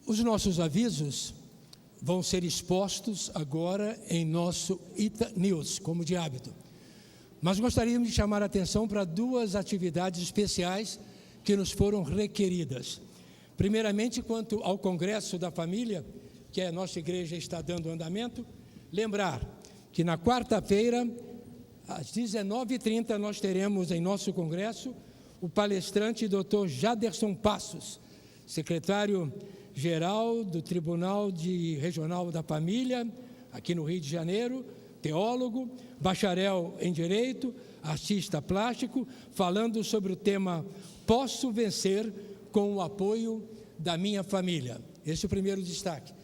Os nossos avisos vão ser expostos agora em nosso ITA News, como de hábito. Mas gostaríamos de chamar a atenção para duas atividades especiais que nos foram requeridas. Primeiramente, quanto ao Congresso da Família, que a nossa igreja está dando andamento, lembrar que na quarta-feira, às 19h30, nós teremos em nosso congresso o palestrante Dr. Jaderson Passos, secretário-geral do Tribunal Regional da Família, aqui no Rio de Janeiro, teólogo, bacharel em Direito, artista plástico, falando sobre o tema Posso Vencer com o Apoio da Minha Família. Esse é o primeiro destaque.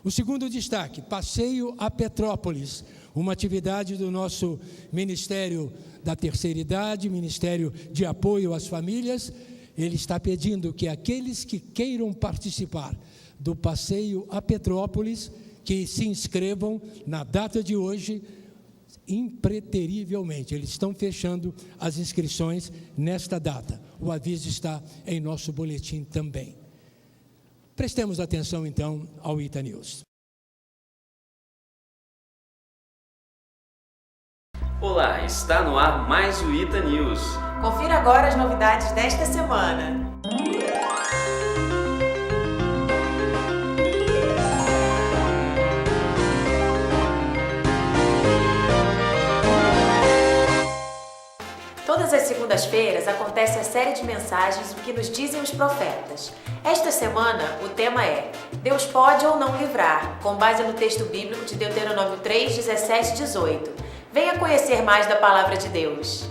O segundo destaque, Passeio a Petrópolis, uma atividade do nosso Ministério da Terceira Idade, Ministério de Apoio às Famílias. Ele está pedindo que aqueles que queiram participar do Passeio a Petrópolis, que se inscrevam na data de hoje, impreterivelmente. Eles estão fechando as inscrições nesta data. O aviso está em nosso boletim também. Prestemos atenção, então, ao ITA News. Olá, está no ar mais o ITA News. Confira agora as novidades desta semana. Todas as segundas-feiras acontece a série de mensagens O que nos dizem os profetas. Esta semana, o tema é Deus pode ou não livrar, com base no texto bíblico de Deuteronômio 3, 17 e 18. Venha conhecer mais da Palavra de Deus.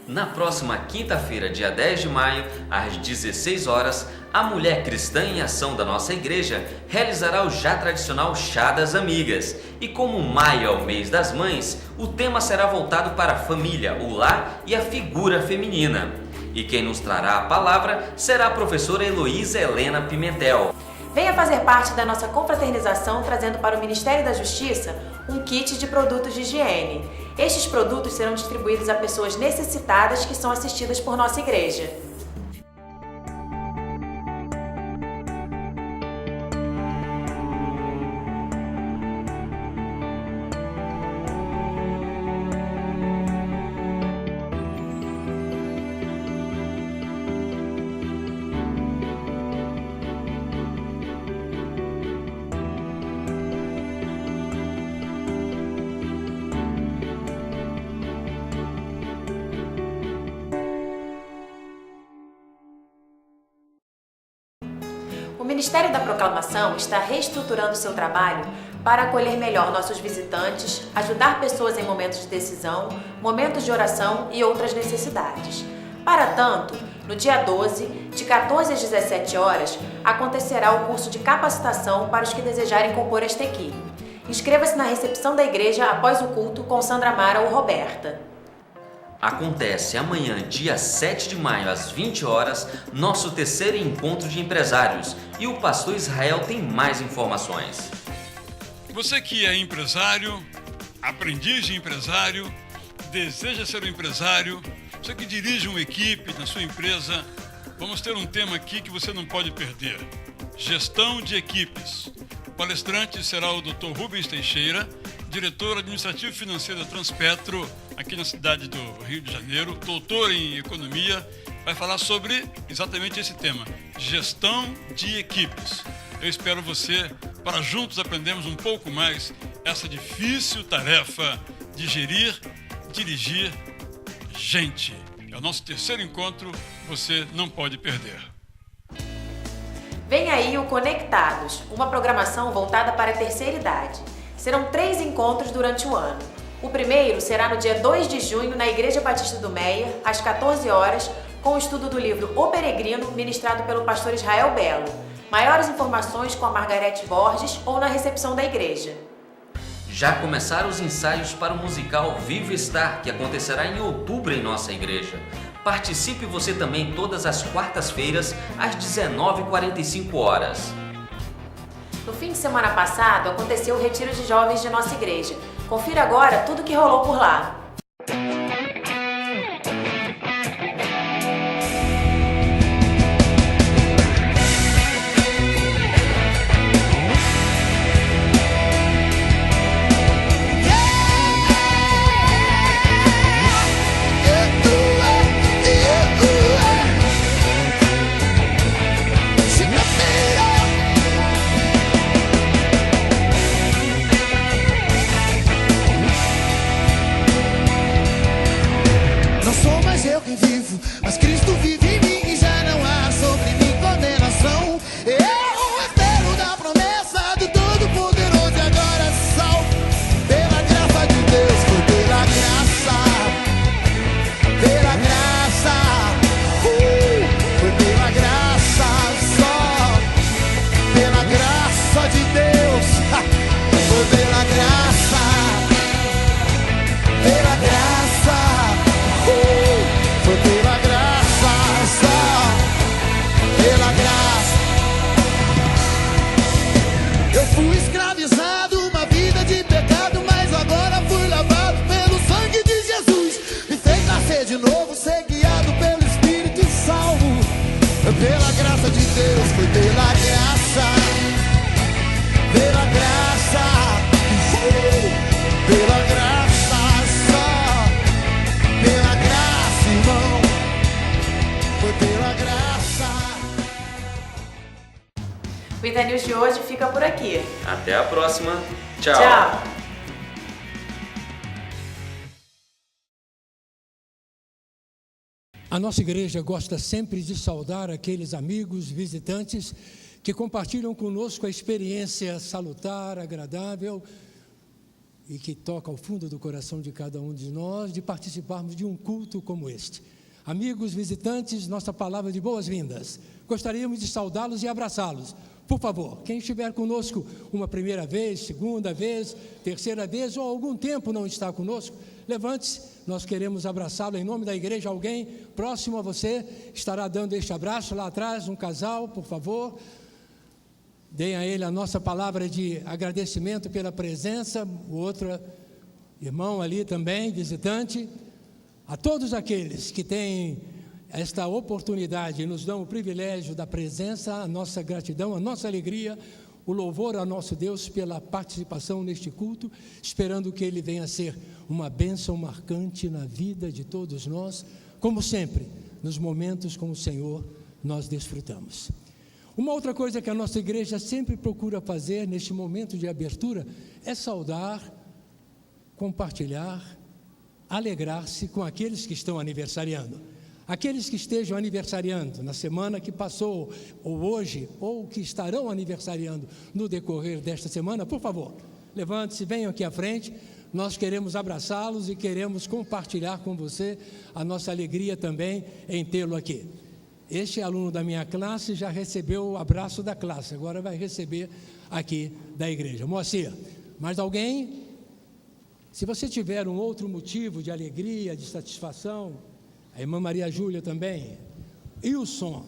Na próxima quinta-feira, dia 10 de maio, às 16 horas, a Mulher Cristã em Ação da nossa igreja realizará o já tradicional Chá das Amigas. E como maio é o mês das mães, o tema será voltado para a família, o lar e a figura feminina. E quem nos trará a palavra será a professora Heloísa Helena Pimentel. Venha fazer parte da nossa confraternização trazendo para o Ministério da Justiça um kit de produtos de higiene. Estes produtos serão distribuídos a pessoas necessitadas que são assistidas por nossa igreja. O Ministério da Proclamação está reestruturando seu trabalho para acolher melhor nossos visitantes, ajudar pessoas em momentos de decisão, momentos de oração e outras necessidades. Para tanto, no dia 12, de 14 às 17 horas, acontecerá o curso de capacitação para os que desejarem compor esta equipe. Inscreva-se na recepção da igreja após o culto com Sandra Mara ou Roberta. Acontece amanhã, dia 7 de maio, às 20 horas, nosso terceiro encontro de empresários. E o pastor Israel tem mais informações. Você que é empresário, aprendiz de empresário, deseja ser um empresário, você que dirige uma equipe na sua empresa, vamos ter um tema aqui que você não pode perder. Gestão de equipes. O palestrante será o Dr. Rubens Teixeira, diretor administrativo e financeiro da Transpetro, aqui na cidade do Rio de Janeiro, doutor em economia, vai falar sobre exatamente esse tema, gestão de equipes. Eu espero você para juntos aprendermos um pouco mais essa difícil tarefa de gerir, dirigir gente. É o nosso terceiro encontro, você não pode perder. Vem aí o Conectados, uma programação voltada para a terceira idade. Serão 3 encontros durante o ano. O primeiro será no dia 2 de junho na Igreja Batista do Meia, às 14 horas, com o estudo do livro O Peregrino, ministrado pelo pastor Israel Belo. Maiores informações com a Margarete Borges ou na recepção da igreja. Já começaram os ensaios para o musical Vivo Estar, que acontecerá em outubro em nossa igreja. Participe você também todas as quartas-feiras, às 19h45. No fim de semana passado, aconteceu o Retiro de Jovens de nossa igreja. Confira agora tudo o que rolou por lá. Vida News de hoje fica por aqui. Até a próxima. Tchau. Tchau. A nossa igreja gosta sempre de saudar aqueles amigos, visitantes que compartilham conosco a experiência salutar, agradável e que toca ao fundo do coração de cada um de nós de participarmos de um culto como este. Amigos, visitantes, nossa palavra de boas-vindas. Gostaríamos de saudá-los e abraçá-los. Por favor, quem estiver conosco uma primeira vez, segunda vez, terceira vez ou algum tempo não está conosco, levante-se, nós queremos abraçá-lo em nome da igreja. Alguém próximo a você estará dando este abraço lá atrás, um casal, por favor. Deem a ele a nossa palavra de agradecimento pela presença, o outro irmão ali também, visitante. A todos aqueles que têm esta oportunidade e nos dão o privilégio da presença, a nossa gratidão, a nossa alegria, o louvor ao nosso Deus pela participação neste culto, esperando que ele venha a ser uma bênção marcante na vida de todos nós, como sempre, nos momentos com o Senhor nós desfrutamos. Uma outra coisa que a nossa igreja sempre procura fazer neste momento de abertura é saudar, compartilhar, alegrar-se com aqueles que estão aniversariando. Aqueles que estejam aniversariando na semana que passou, ou hoje, ou que estarão aniversariando no decorrer desta semana, por favor, levante-se, venham aqui à frente. Nós queremos abraçá-los e queremos compartilhar com você a nossa alegria também em tê-lo aqui. Este aluno da minha classe já recebeu o abraço da classe, agora vai receber aqui da igreja. Moacir, mais alguém? Se você tiver um outro motivo de alegria, de satisfação, a irmã Maria Júlia também, Wilson,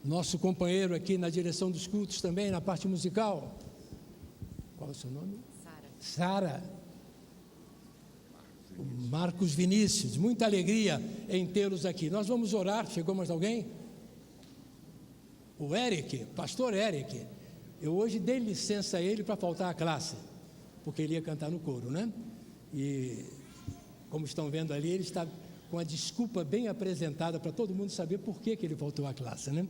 nosso companheiro aqui na direção dos cultos também, na parte musical. Qual é o seu nome? Sara. Marcos Vinícius, muita alegria em tê-los aqui. Nós vamos orar. Chegou mais alguém? O Eric, pastor Eric. Eu hoje dei licença a ele para faltar à classe, porque ele ia cantar no coro, né? E como estão vendo ali, ele está com a desculpa bem apresentada para todo mundo saber por que ele voltou à classe, né?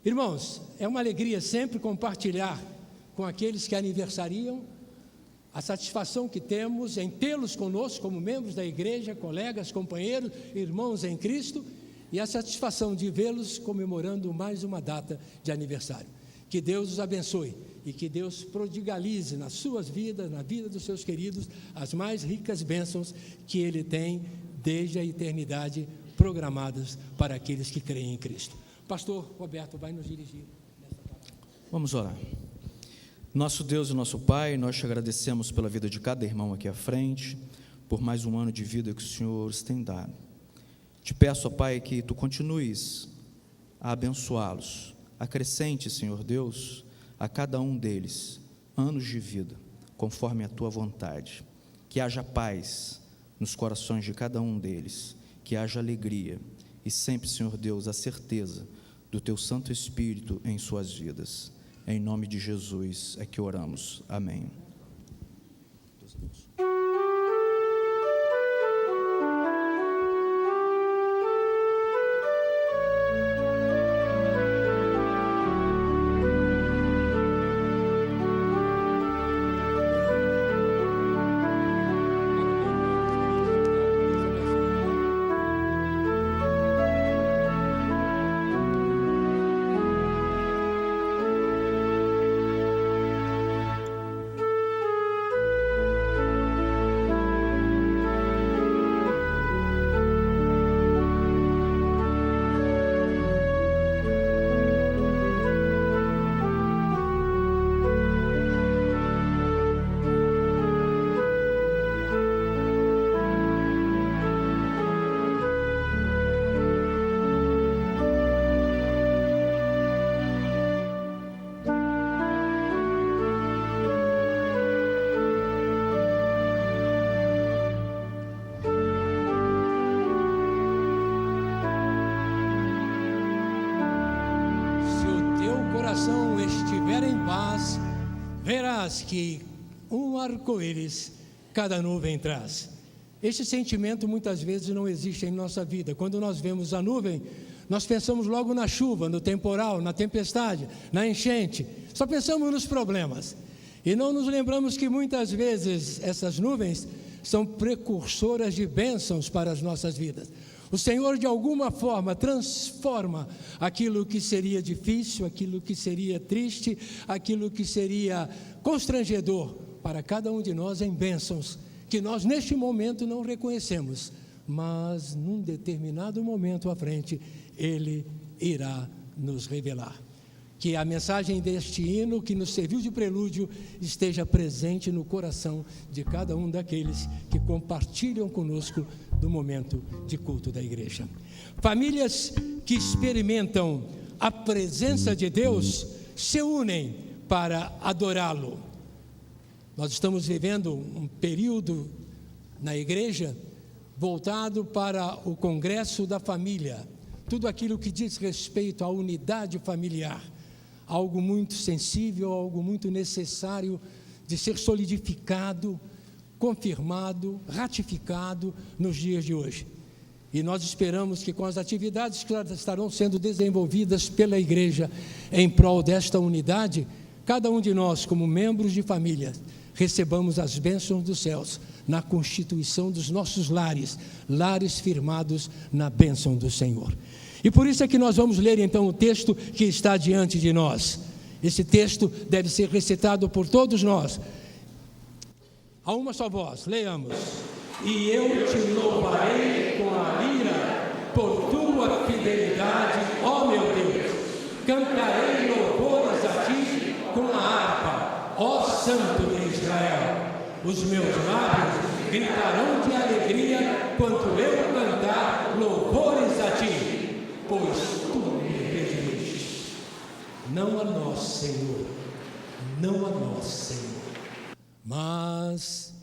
Irmãos, é uma alegria sempre compartilhar com aqueles que aniversariam a satisfação que temos em tê-los conosco como membros da igreja, colegas, companheiros, irmãos em Cristo, e a satisfação de vê-los comemorando mais uma data de aniversário. Que Deus os abençoe e que Deus prodigalize nas suas vidas, na vida dos seus queridos, as mais ricas bênçãos que Ele tem desde a eternidade programadas para aqueles que creem em Cristo. Pastor Roberto vai nos dirigir nessa palavra. Vamos orar. Nosso Deus e nosso Pai, nós te agradecemos pela vida de cada irmão aqui à frente, por mais um ano de vida que o Senhor os tem dado. Te peço, ó Pai, que Tu continues a abençoá-los, acrescente, Senhor Deus, a cada um deles anos de vida, conforme a Tua vontade, que haja paz nos corações de cada um deles, que haja alegria e sempre, Senhor Deus, a certeza do Teu Santo Espírito em suas vidas. Em nome de Jesus é que oramos. Amém. Estiver em paz, verás que um arco-íris cada nuvem traz. Este sentimento muitas vezes não existe em nossa vida. Quando nós vemos a nuvem, nós pensamos logo na chuva, no temporal, na tempestade, na enchente. Só pensamos nos problemas. E não nos lembramos que muitas vezes essas nuvens são precursoras de bênçãos para as nossas vidas. O Senhor, de alguma forma, transforma aquilo que seria difícil, aquilo que seria triste, aquilo que seria constrangedor para cada um de nós em bênçãos que nós neste momento não reconhecemos, mas num determinado momento à frente Ele irá nos revelar. Que a mensagem deste hino que nos serviu de prelúdio esteja presente no coração de cada um daqueles que compartilham conosco do momento de culto da igreja. Famílias que experimentam a presença de Deus se unem para adorá-lo. Nós estamos vivendo um período na igreja voltado para o congresso da família, tudo aquilo que diz respeito à unidade familiar, algo muito sensível, algo muito necessário de ser solidificado, confirmado, ratificado nos dias de hoje. E nós esperamos que com as atividades que estarão sendo desenvolvidas pela igreja em prol desta unidade, cada um de nós, como membros de família, recebamos as bênçãos dos céus na constituição dos nossos lares, lares firmados na bênção do Senhor. E por isso é que nós vamos ler então o texto que está diante de nós. Esse texto deve ser recitado por todos nós. A uma só voz, leiamos. E eu te louvarei com a lira, por tua fidelidade, ó meu Deus. Cantarei louvores a ti com a harpa, ó Santo de Israel. Os meus lábios gritarão de alegria quando eu cantar louvores a ti. Pois tu me redimiste. Não a nós, Senhor, não a nós, Senhor, mas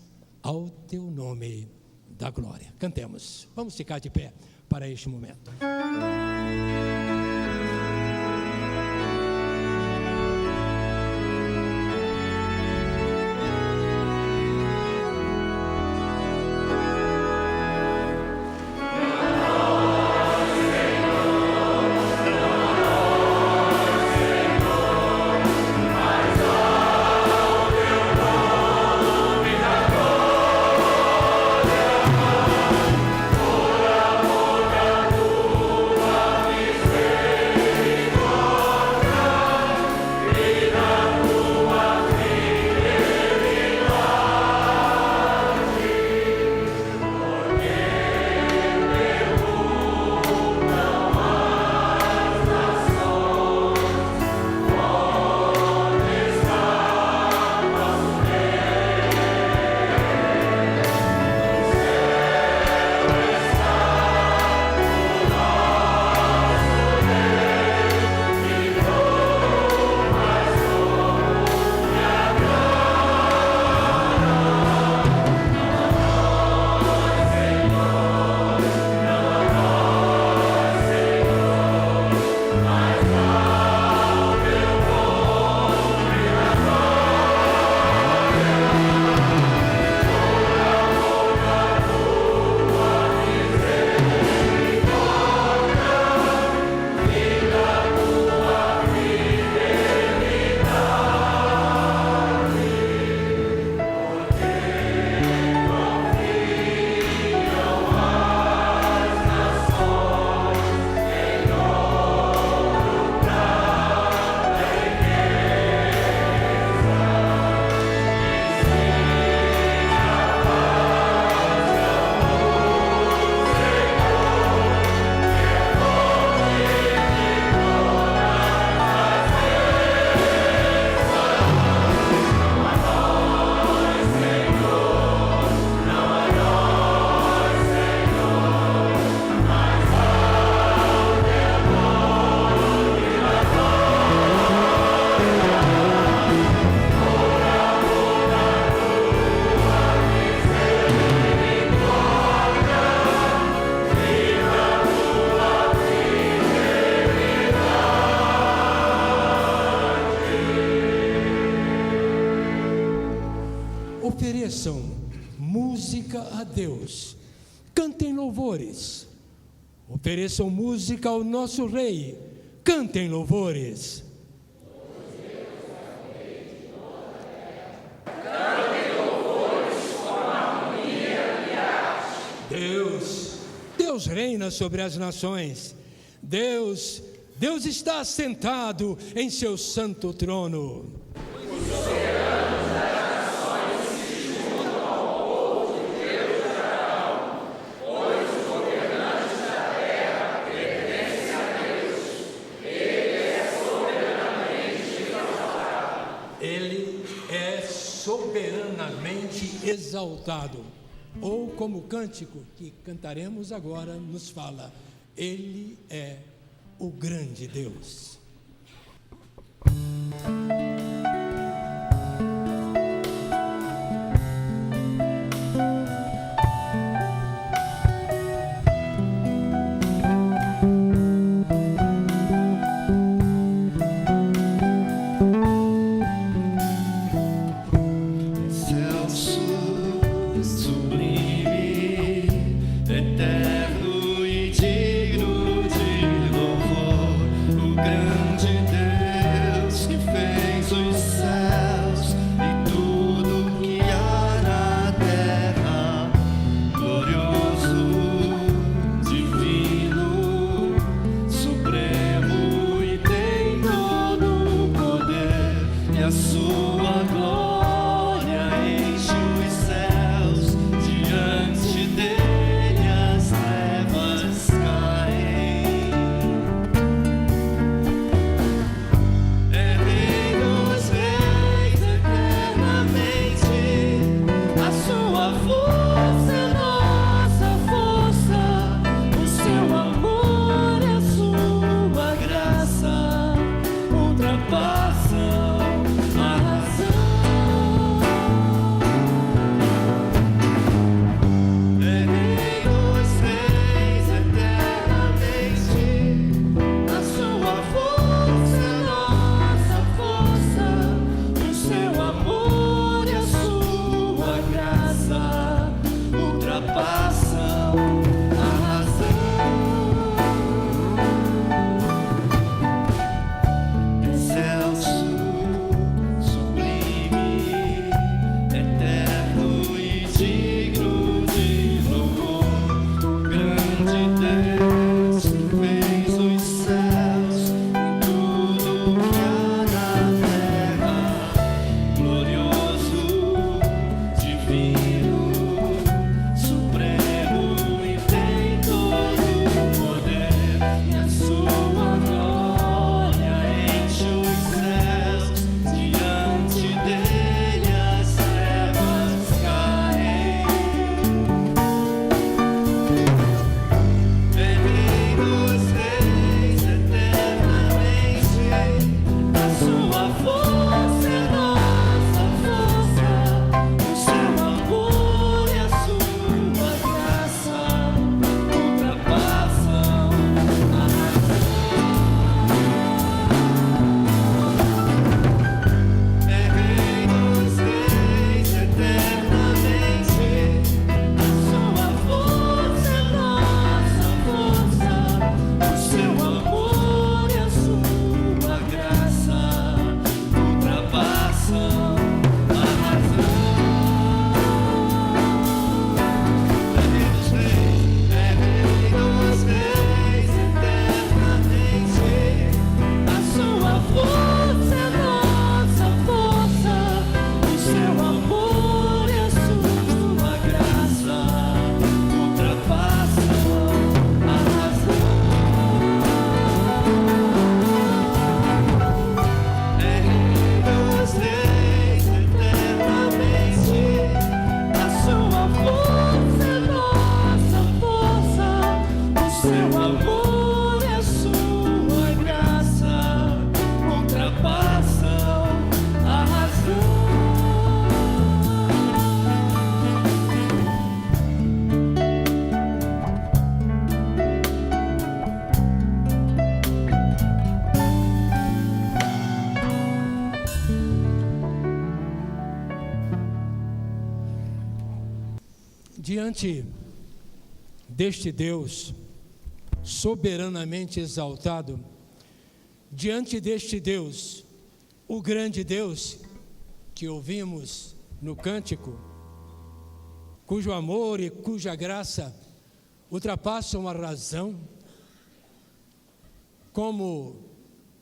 ao teu nome da glória. Cantemos, vamos ficar de pé para este momento. Ofereçam música a Deus, cantem louvores, Ofereçam música ao nosso Rei, cantem louvores. Deus reina sobre as nações. Deus está assentado em seu santo trono. Ele é soberanamente exaltado. Ou como o cântico que cantaremos agora nos fala, Ele é o grande Deus. Diante deste Deus soberanamente exaltado, diante deste Deus, o grande Deus que ouvimos no cântico, cujo amor e cuja graça ultrapassam a razão, como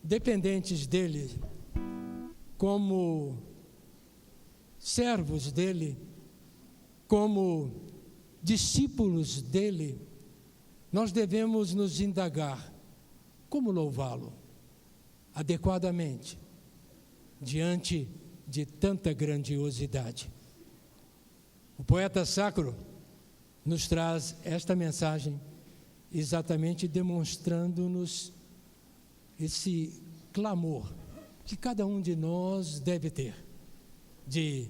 dependentes dele, como servos dele, como discípulos dele, nós devemos nos indagar como louvá-lo adequadamente diante de tanta grandiosidade. O poeta sacro nos traz esta mensagem exatamente demonstrando-nos esse clamor que cada um de nós deve ter, de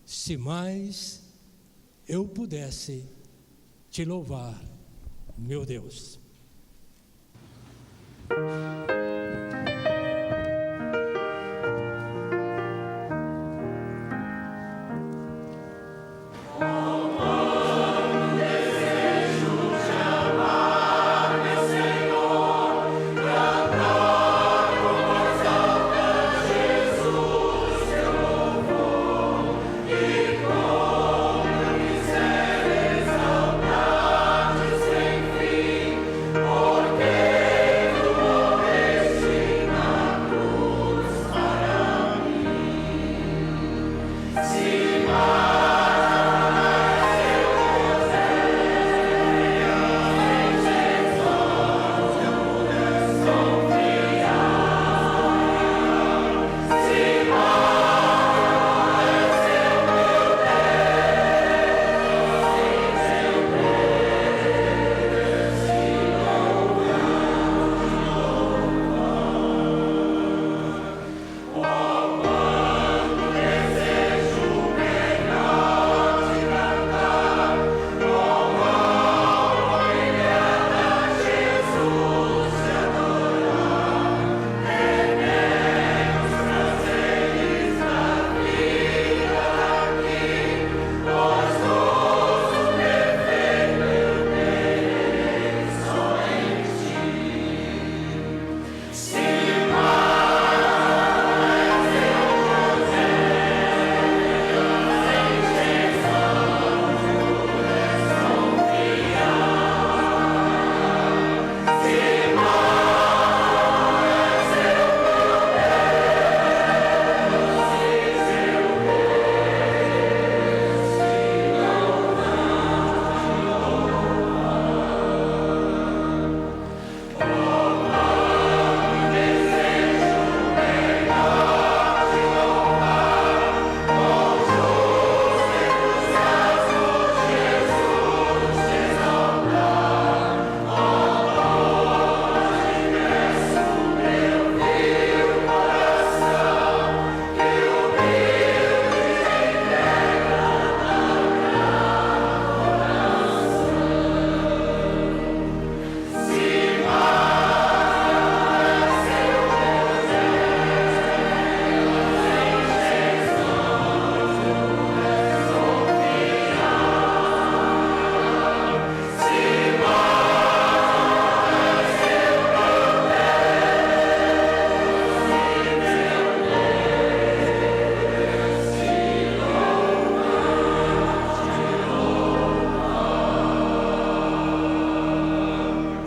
se mais eu pudesse te louvar, meu Deus.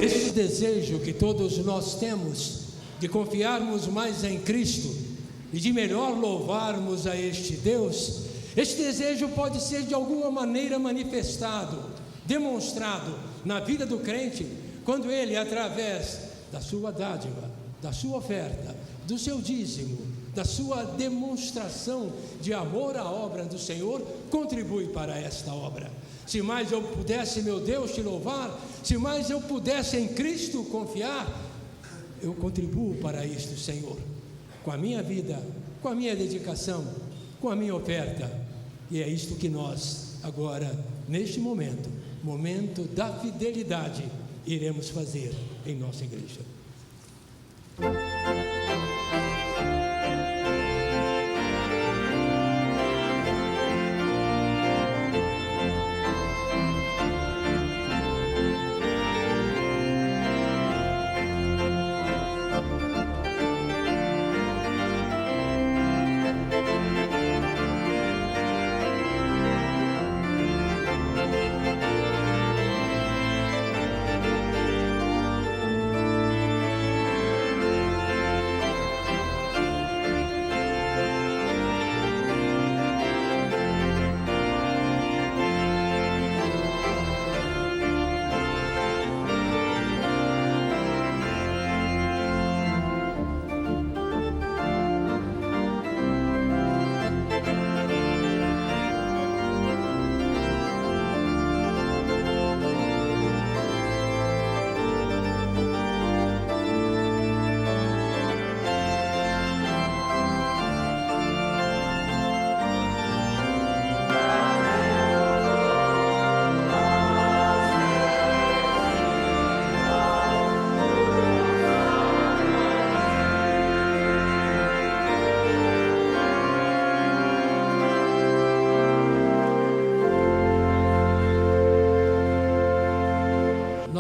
Esse desejo que todos nós temos de confiarmos mais em Cristo e de melhor louvarmos a este Deus, este desejo pode ser de alguma maneira manifestado, demonstrado na vida do crente, quando ele, através da sua dádiva, da sua oferta, do seu dízimo, da sua demonstração de amor à obra do Senhor, contribui para esta obra. Se mais eu pudesse, meu Deus, te louvar, se mais eu pudesse em Cristo confiar, eu contribuo para isto, Senhor, com a minha vida, com a minha dedicação, com a minha oferta. E é isto que nós, agora, neste momento da fidelidade, iremos fazer em nossa igreja.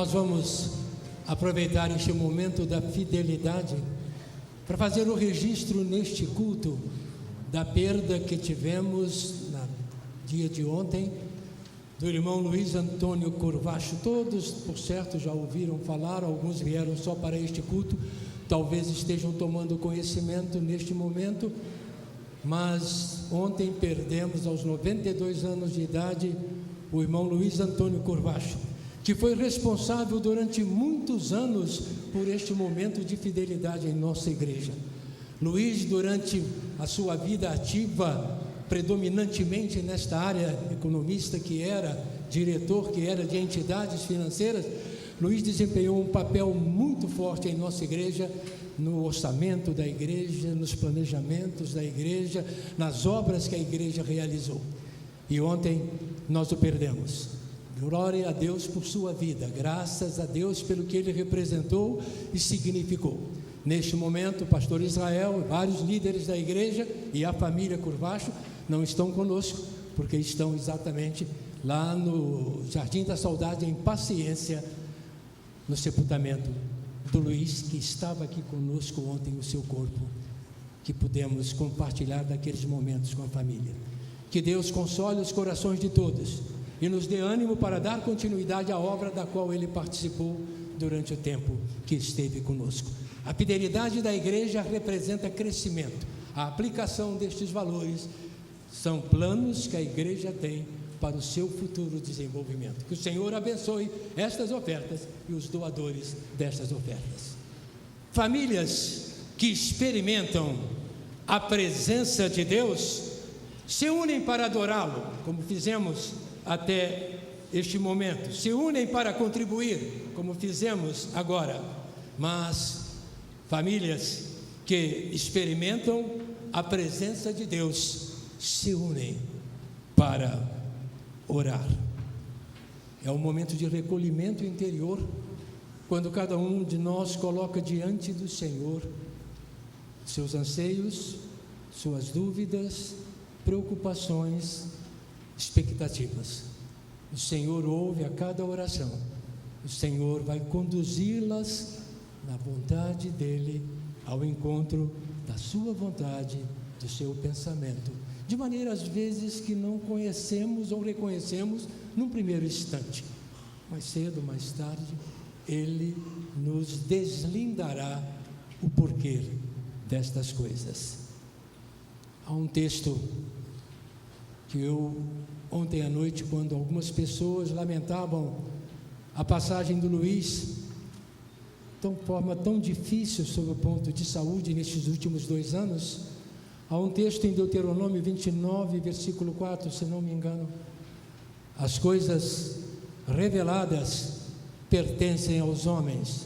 nós vamos aproveitar este momento da fidelidade para fazer o registro neste culto da perda que tivemos no dia de ontem do irmão Luiz Antônio Corvacho. Todos, por certo, já ouviram falar, alguns vieram só para este culto, talvez estejam tomando conhecimento neste momento, mas ontem perdemos aos 92 anos de idade o irmão Luiz Antônio Corvacho, que foi responsável durante muitos anos por este momento de fidelidade em nossa igreja. Luiz, durante a sua vida ativa, predominantemente nesta área, economista que era, diretor que era de entidades financeiras, Luiz desempenhou um papel muito forte em nossa igreja, no orçamento da igreja, nos planejamentos da igreja, nas obras que a igreja realizou. E ontem nós o perdemos. Glória a Deus por sua vida, graças a Deus pelo que ele representou e significou. Neste momento, o pastor Israel, vários líderes da igreja e a família Corvacho não estão conosco, porque estão exatamente lá no Jardim da Saudade, em Paciência, no sepultamento do Luiz, que estava aqui conosco ontem, o seu corpo, que pudemos compartilhar daqueles momentos com a família. Que Deus console os corações de todos e nos dê ânimo para dar continuidade à obra da qual ele participou durante o tempo que esteve conosco. A fidelidade da igreja representa crescimento. A aplicação destes valores são planos que a igreja tem para o seu futuro desenvolvimento. Que o Senhor abençoe estas ofertas e os doadores destas ofertas. Famílias que experimentam a presença de Deus se unem para adorá-lo, como fizemos até este momento, se unem para contribuir, como fizemos agora, mas famílias que experimentam a presença de Deus se unem para orar. É um momento de recolhimento interior, quando cada um de nós coloca diante do Senhor seus anseios, suas dúvidas, preocupações, expectativas. O Senhor ouve a cada oração, o Senhor vai conduzi-las na vontade dEle, ao encontro da sua vontade, do seu pensamento, de maneira às vezes que não conhecemos ou reconhecemos num primeiro instante. Mais cedo, mais tarde, Ele nos deslindará o porquê destas coisas. Há um texto que eu, ontem à noite, quando algumas pessoas lamentavam a passagem do Luiz, de forma tão difícil sob o ponto de saúde nestes últimos 2 anos, há um texto em Deuteronômio 29, versículo 4, se não me engano: as coisas reveladas pertencem aos homens,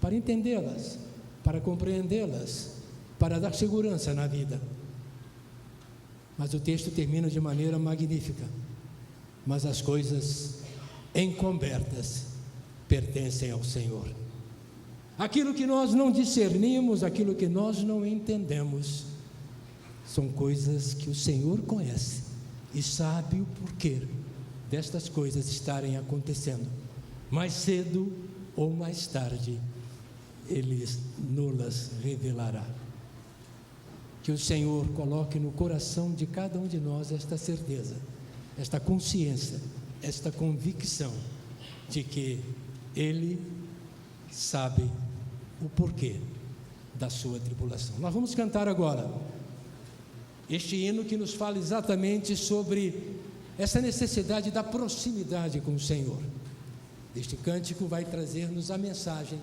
para entendê-las, para compreendê-las, para dar segurança na vida. Mas o texto termina de maneira magnífica: mas as coisas encobertas pertencem ao Senhor. Aquilo que nós não discernimos, aquilo que nós não entendemos, são coisas que o Senhor conhece e sabe o porquê destas coisas estarem acontecendo. Mais cedo ou mais tarde, Ele nos revelará. Que o Senhor coloque no coração de cada um de nós esta certeza, esta consciência, esta convicção de que Ele sabe o porquê da sua tribulação. Nós vamos cantar agora este hino que nos fala exatamente sobre essa necessidade da proximidade com o Senhor. Este cântico vai trazer-nos a mensagem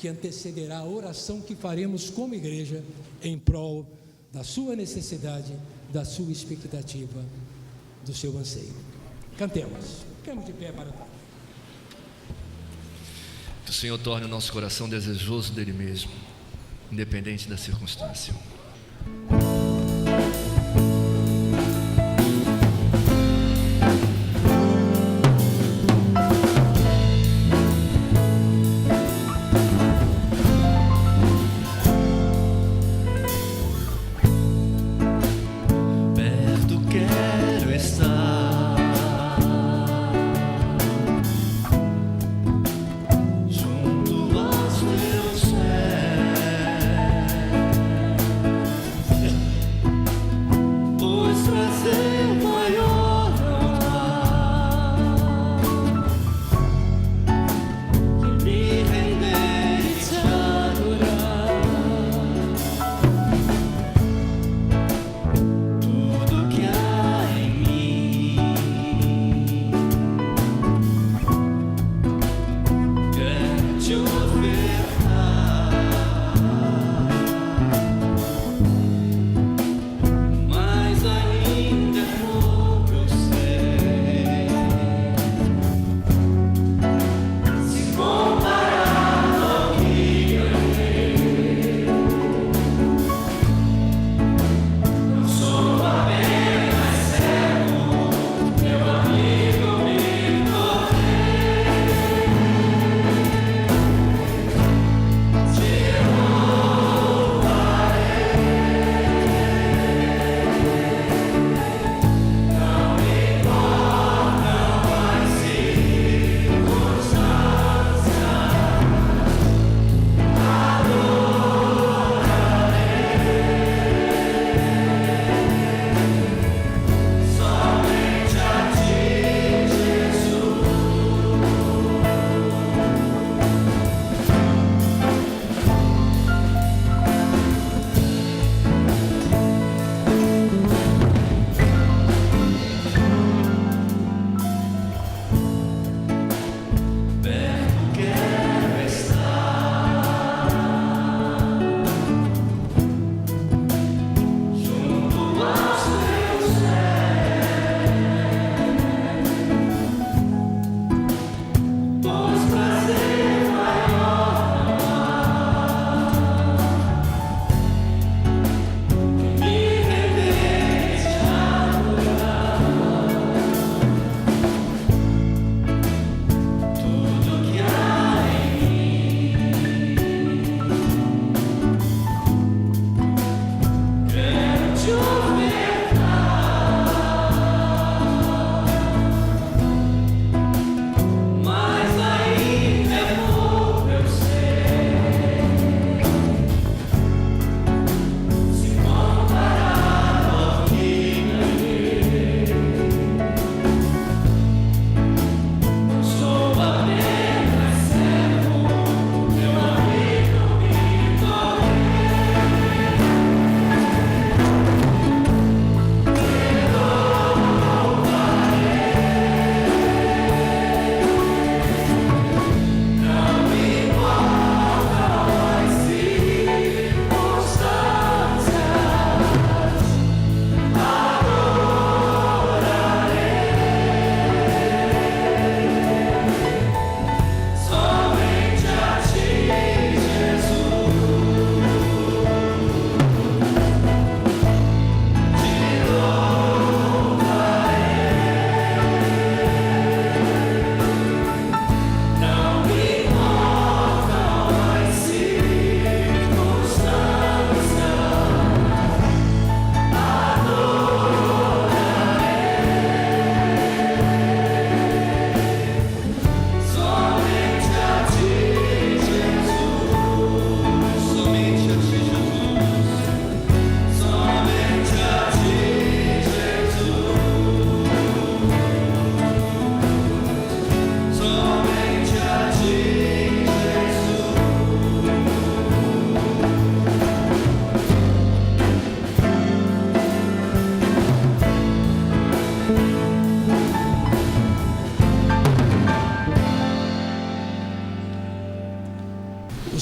que antecederá a oração que faremos como igreja em prol da sua necessidade, da sua expectativa, do seu anseio. Cantemos, ficamos de pé para tal. Que o Senhor torne o nosso coração desejoso dele mesmo, independente da circunstância.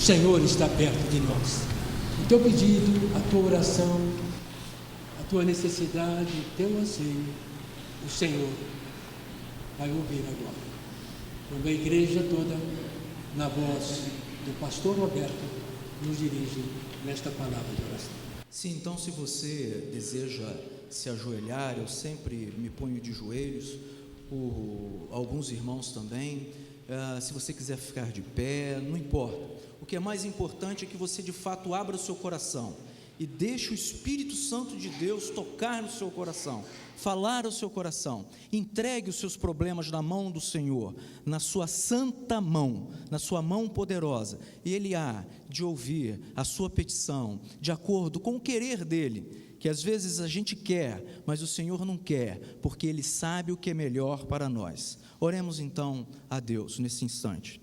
Senhor está perto de nós. O teu pedido, a tua oração, a tua necessidade, o teu anseio, o Senhor vai ouvir agora. Quando a igreja toda, na voz do pastor Roberto, nos dirige nesta palavra de oração. Sim, então se você deseja se ajoelhar, eu sempre me ponho de joelhos, alguns irmãos também, se você quiser ficar de pé, não importa. O que é mais importante é que você de fato abra o seu coração e deixe o Espírito Santo de Deus tocar no seu coração, falar ao seu coração. Entregue os seus problemas na mão do Senhor, na sua santa mão, na sua mão poderosa, e Ele há de ouvir a sua petição, de acordo com o querer dEle, que às vezes a gente quer, mas o Senhor não quer, porque Ele sabe o que é melhor para nós. Oremos então a Deus nesse instante.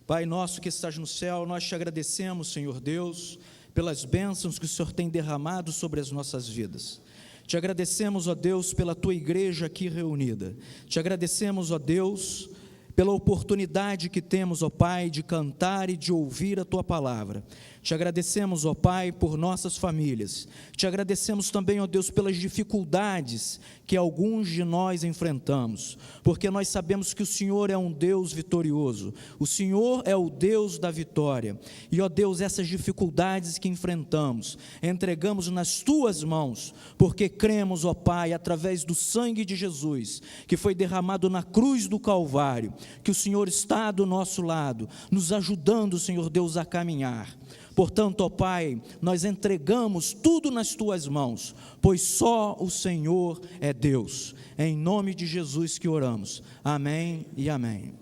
Pai nosso que estás no céu, nós te agradecemos, Senhor Deus, pelas bênçãos que o Senhor tem derramado sobre as nossas vidas. Te agradecemos, ó Deus, pela tua igreja aqui reunida. Te agradecemos, ó Deus, pela oportunidade que temos, ó Pai, de cantar e de ouvir a tua palavra. Te agradecemos, ó Pai, por nossas famílias. Te agradecemos também, ó Deus, pelas dificuldades que alguns de nós enfrentamos, porque nós sabemos que o Senhor é um Deus vitorioso, o Senhor é o Deus da vitória, e ó Deus, essas dificuldades que enfrentamos, entregamos nas tuas mãos, porque cremos, ó Pai, através do sangue de Jesus, que foi derramado na cruz do Calvário, que o Senhor está do nosso lado, nos ajudando, Senhor Deus, a caminhar. Portanto, ó Pai, nós entregamos tudo nas tuas mãos, pois só o Senhor é Deus. É em nome de Jesus que oramos. Amém e amém.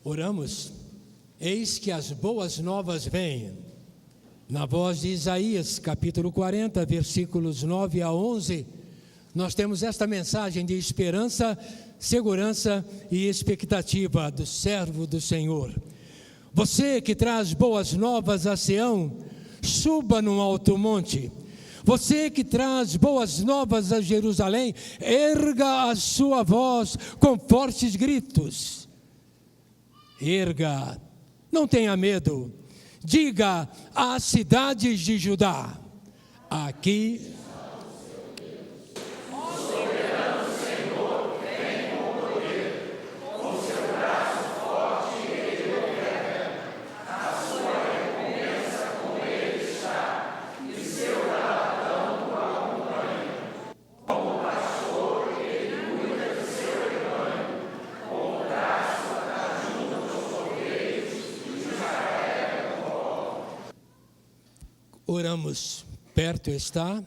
Oramos. Eis que as boas novas vêm. Na voz de Isaías, capítulo 40, versículos 9 a 11, nós temos esta mensagem de esperança, segurança e expectativa do servo do Senhor. Você que traz boas novas a Sião, suba num alto monte. Você que traz boas novas a Jerusalém, erga a sua voz com fortes gritos. Erga, não tenha medo. Diga às cidades de Judá: aqui oramos, perto está,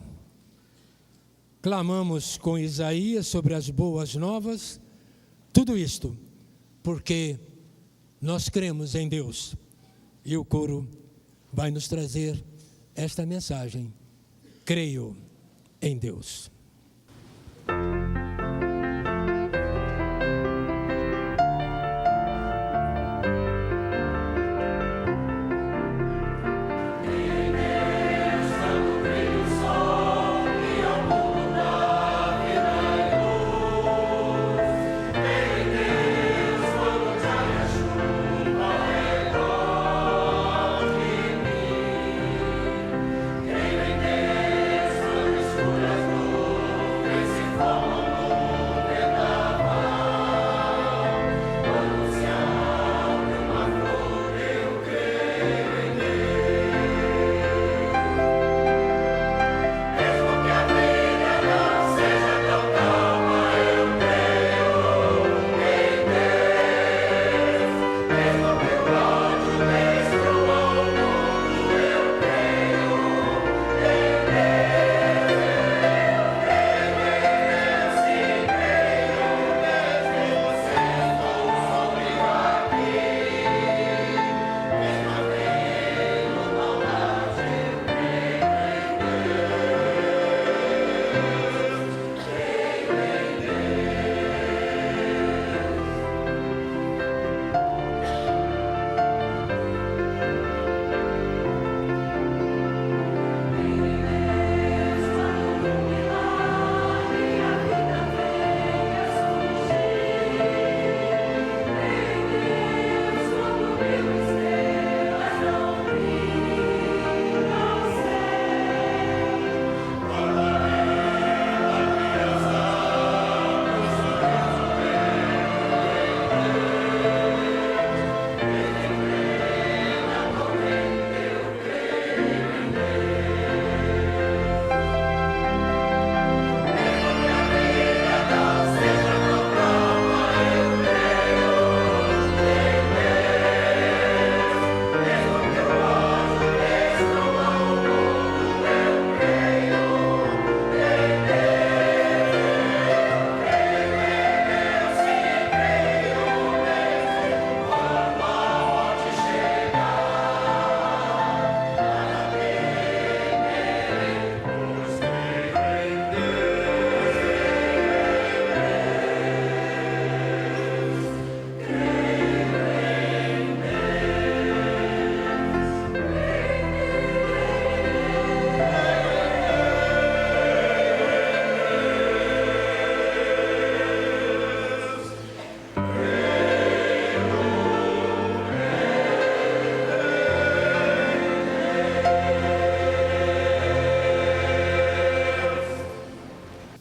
clamamos com Isaías sobre as boas novas, tudo isto porque nós cremos em Deus, e o coro vai nos trazer esta mensagem: creio em Deus.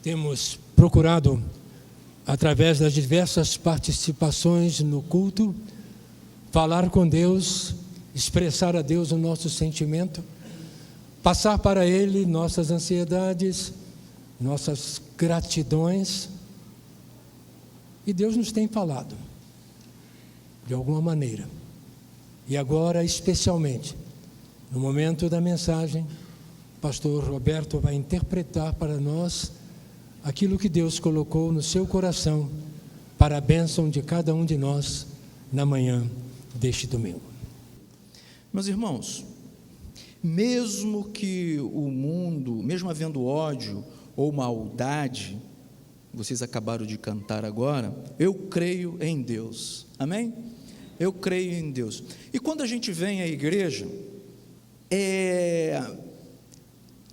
Temos procurado, através das diversas participações no culto, falar com Deus, expressar a Deus o nosso sentimento, passar para Ele nossas ansiedades, nossas gratidões. E Deus nos tem falado, de alguma maneira. E agora, especialmente, no momento da mensagem, o pastor Roberto vai interpretar para nós aquilo que Deus colocou no seu coração para a bênção de cada um de nós na manhã deste domingo. Meus irmãos, mesmo que o mundo, mesmo havendo ódio ou maldade, vocês acabaram de cantar agora, eu creio em Deus, amém? Eu creio em Deus. E quando a gente vem à igreja,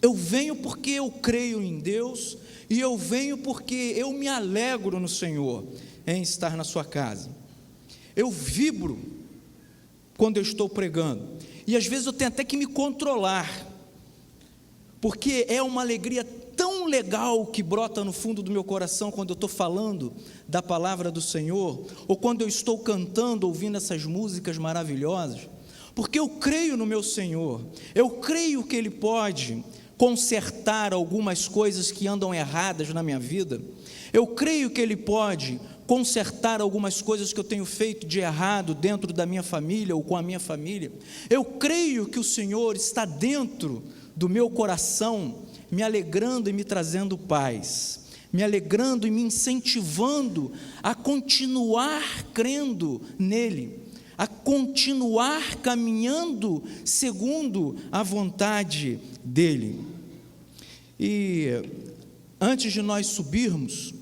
eu venho porque eu creio em Deus, e eu venho porque eu me alegro no Senhor em estar na sua casa. Eu vibro quando eu estou pregando, e às vezes eu tenho até que me controlar, porque é uma alegria tão legal que brota no fundo do meu coração quando eu estou falando da palavra do Senhor, ou quando eu estou cantando, ouvindo essas músicas maravilhosas, porque eu creio no meu Senhor, eu creio que Ele pode consertar algumas coisas que andam erradas na minha vida, eu creio que Ele pode consertar algumas coisas que eu tenho feito de errado dentro da minha família ou com a minha família, eu creio que o Senhor está dentro do meu coração, me alegrando e me trazendo paz, me alegrando e me incentivando a continuar crendo nele, a continuar caminhando segundo a vontade dele. E antes de nós subirmos,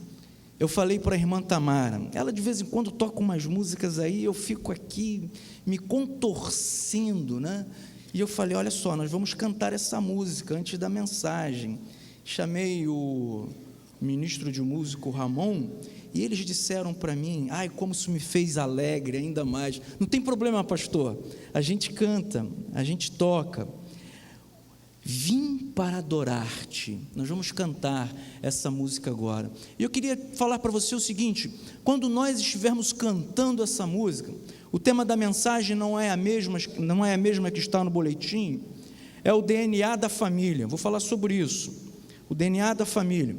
eu falei para a irmã Tamara, ela de vez em quando toca umas músicas aí, eu fico aqui me contorcendo, né? E eu falei, olha só, nós vamos cantar essa música antes da mensagem. Chamei o ministro de música, o Ramon, e eles disseram para mim, ai, como isso me fez alegre ainda mais. Não tem problema, pastor, a gente canta, a gente toca. Vim para adorar-te. Nós vamos cantar essa música agora. E eu queria falar para você o seguinte, quando nós estivermos cantando essa música, o tema da mensagem não é a mesma que está no boletim, é o DNA da família. Vou falar sobre isso, o DNA da família.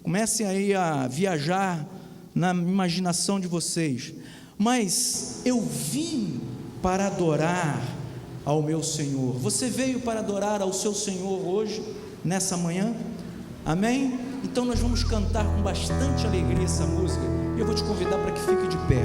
Comecem aí a viajar na imaginação de vocês. Mas eu vim para adorar ao meu Senhor. Você veio para adorar ao seu Senhor hoje, nessa manhã? Amém? Então nós vamos cantar com bastante alegria essa música, e eu vou te convidar para que fique de pé.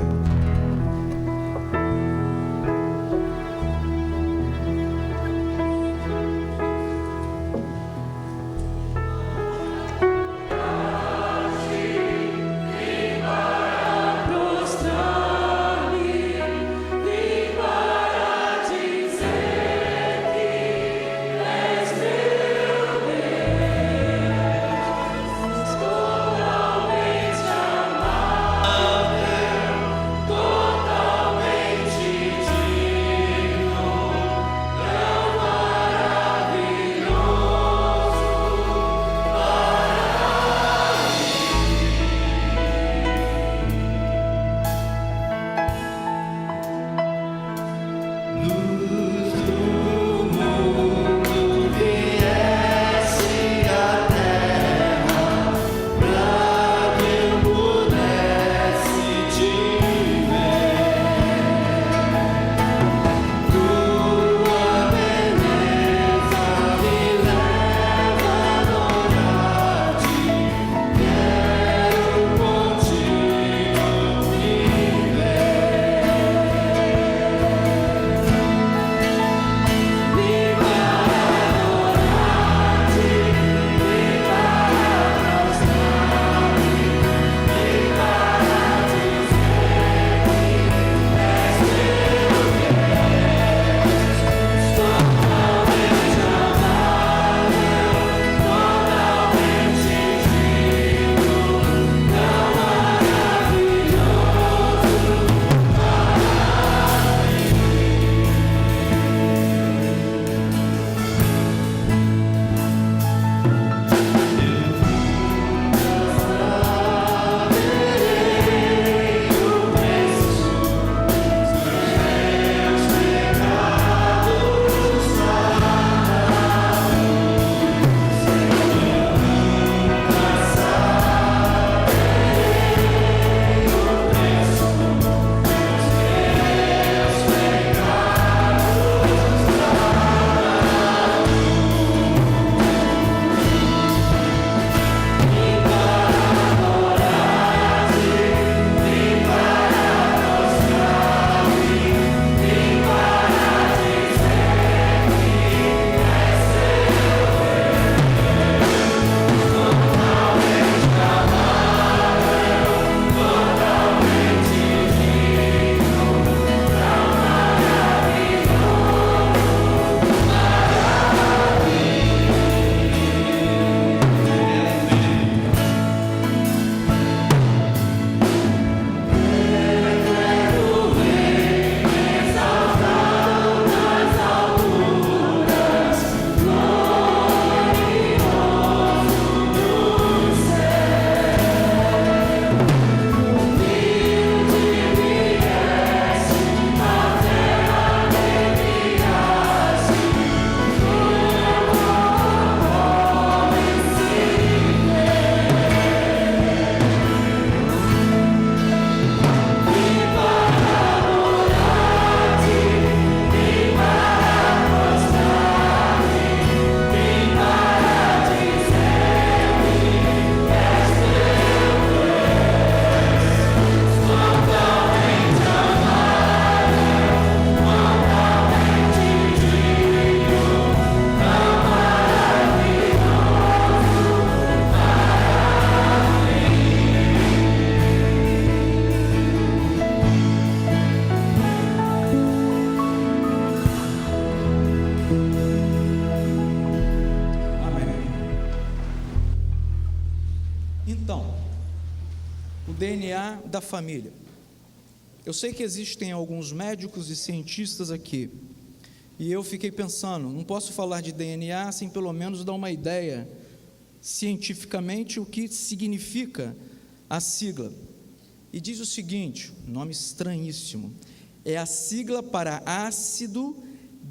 DNA da família. Eu sei que existem alguns médicos e cientistas aqui, e eu fiquei pensando, não posso falar de DNA sem pelo menos dar uma ideia cientificamente o que significa a sigla. E diz o seguinte, nome estranhíssimo, é a sigla para ácido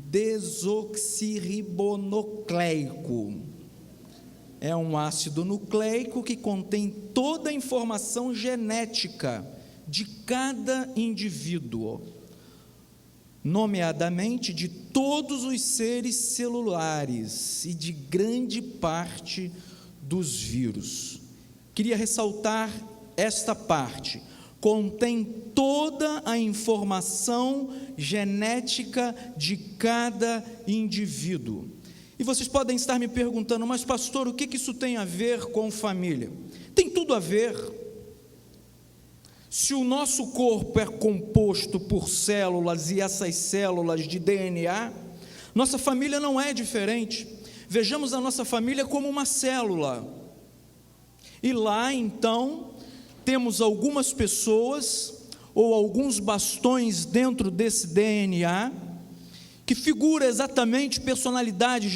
desoxirribonucleico. É um ácido nucleico que contém toda a informação genética de cada indivíduo, nomeadamente de todos os seres celulares e de grande parte dos vírus. Queria ressaltar esta parte. Contém toda a informação genética de cada indivíduo. E vocês podem estar me perguntando, mas pastor, o que isso tem a ver com família? Tem tudo a ver. Se o nosso corpo é composto por células e essas células de DNA, nossa família não é diferente. Vejamos a nossa família como uma célula. E lá, então, temos algumas pessoas ou alguns bastões dentro desse DNA que figura exatamente personalidades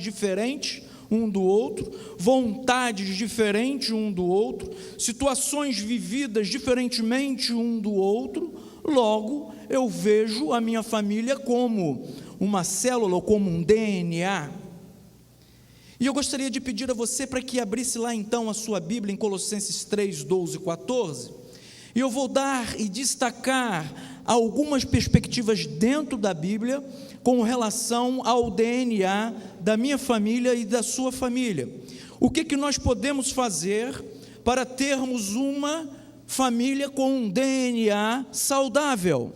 diferentes um do outro, vontades diferentes um do outro, situações vividas diferentemente um do outro. Logo, eu vejo a minha família como uma célula ou como um DNA. E eu gostaria de pedir a você para que abrisse lá então a sua Bíblia em Colossenses 3, 12 e 14, e eu vou dar e destacar algumas perspectivas dentro da Bíblia com relação ao DNA da minha família e da sua família. O que nós podemos fazer para termos uma família com um DNA saudável?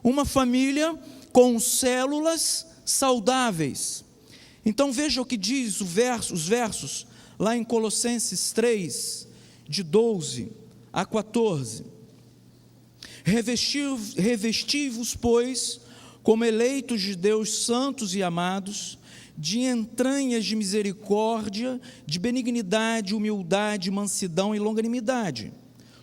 Uma família com células saudáveis. Então veja o que diz os versos lá em Colossenses 3, de 12 a 14. Revesti-vos, pois, como eleitos de Deus, santos e amados, de entranhas de misericórdia, de benignidade, humildade, mansidão e longanimidade,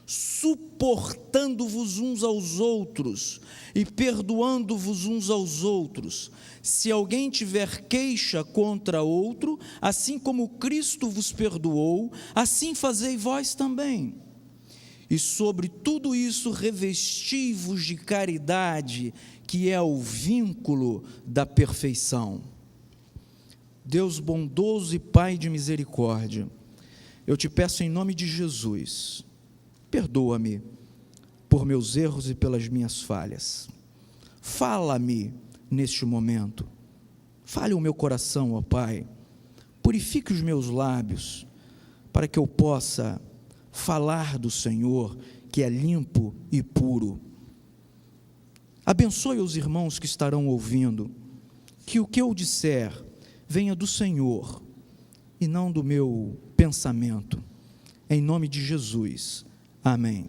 suportando-vos uns aos outros e perdoando-vos uns aos outros, se alguém tiver queixa contra outro, assim como Cristo vos perdoou, assim fazei vós também. E sobre tudo isso revesti-vos de caridade, que é o vínculo da perfeição. Deus bondoso e Pai de misericórdia, eu te peço em nome de Jesus, perdoa-me por meus erros e pelas minhas falhas. Fala-me neste momento, fale o meu coração, ó Pai, purifique os meus lábios, para que eu possa falar do Senhor, que é limpo e puro. Abençoe os irmãos que estarão ouvindo, que o que eu disser venha do Senhor e não do meu pensamento, em nome de Jesus, amém.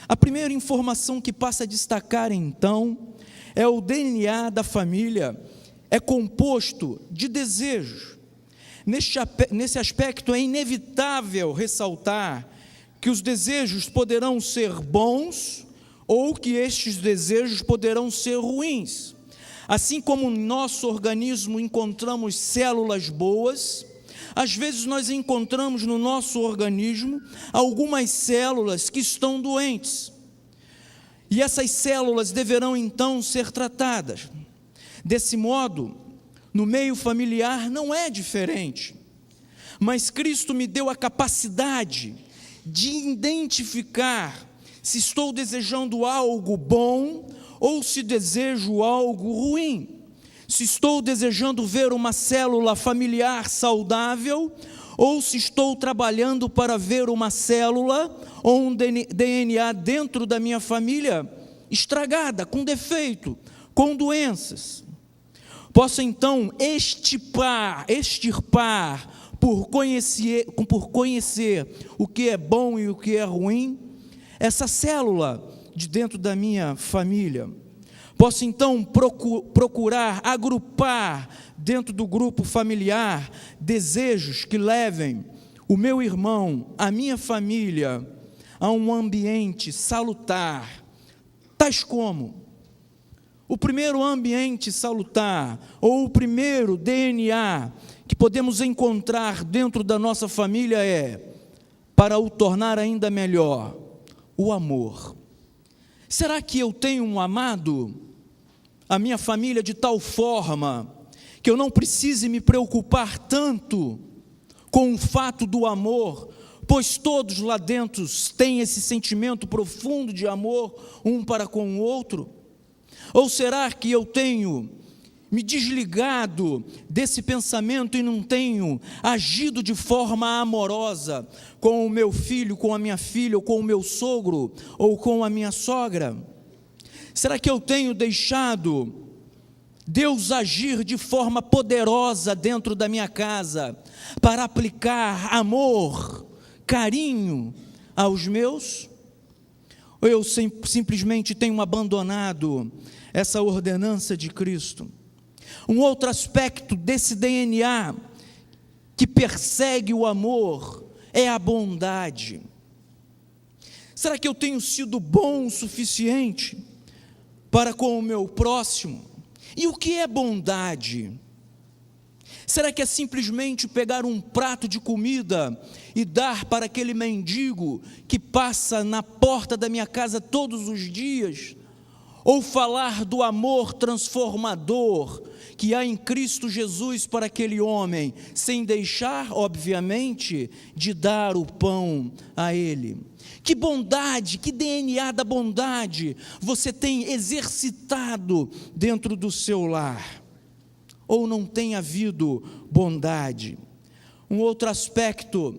A primeira informação que passa a destacar então, é o DNA da família, é composto de desejos. Nesse aspecto é inevitável ressaltar que os desejos poderão ser bons ou que estes desejos poderão ser ruins. Assim como no nosso organismo encontramos células boas, às vezes nós encontramos no nosso organismo algumas células que estão doentes. E essas células deverão então ser tratadas. Desse modo, no meio familiar não é diferente, mas Cristo me deu a capacidade de identificar se estou desejando algo bom ou se desejo algo ruim, se estou desejando ver uma célula familiar saudável ou se estou trabalhando para ver uma célula ou um DNA dentro da minha família estragada, com defeito, com doenças. Posso então extirpar por conhecer o que é bom e o que é ruim, essa célula de dentro da minha família. Posso então procurar agrupar dentro do grupo familiar desejos que levem o meu irmão, a minha família, a um ambiente salutar, tais como: o primeiro ambiente salutar, ou o primeiro DNA que podemos encontrar dentro da nossa família para o tornar ainda melhor, o amor. Será que eu tenho amado a minha família de tal forma que eu não precise me preocupar tanto com o fato do amor, pois todos lá dentro têm esse sentimento profundo de amor um para com o outro? Ou será que eu tenho me desligado desse pensamento e não tenho agido de forma amorosa com o meu filho, com a minha filha, ou com o meu sogro, ou com a minha sogra? Será que eu tenho deixado Deus agir de forma poderosa dentro da minha casa para aplicar amor, carinho aos meus? Ou eu simplesmente tenho abandonado essa ordenança de Cristo? Um outro aspecto desse DNA que persegue o amor é a bondade. Será que eu tenho sido bom o suficiente para com o meu próximo? E o que é bondade? Será que é simplesmente pegar um prato de comida e dar para aquele mendigo que passa na porta da minha casa todos os dias? Ou falar do amor transformador que há em Cristo Jesus para aquele homem, sem deixar, obviamente, de dar o pão a ele? Que bondade, que DNA da bondade você tem exercitado dentro do seu lar? Ou não tem havido bondade? Um outro aspecto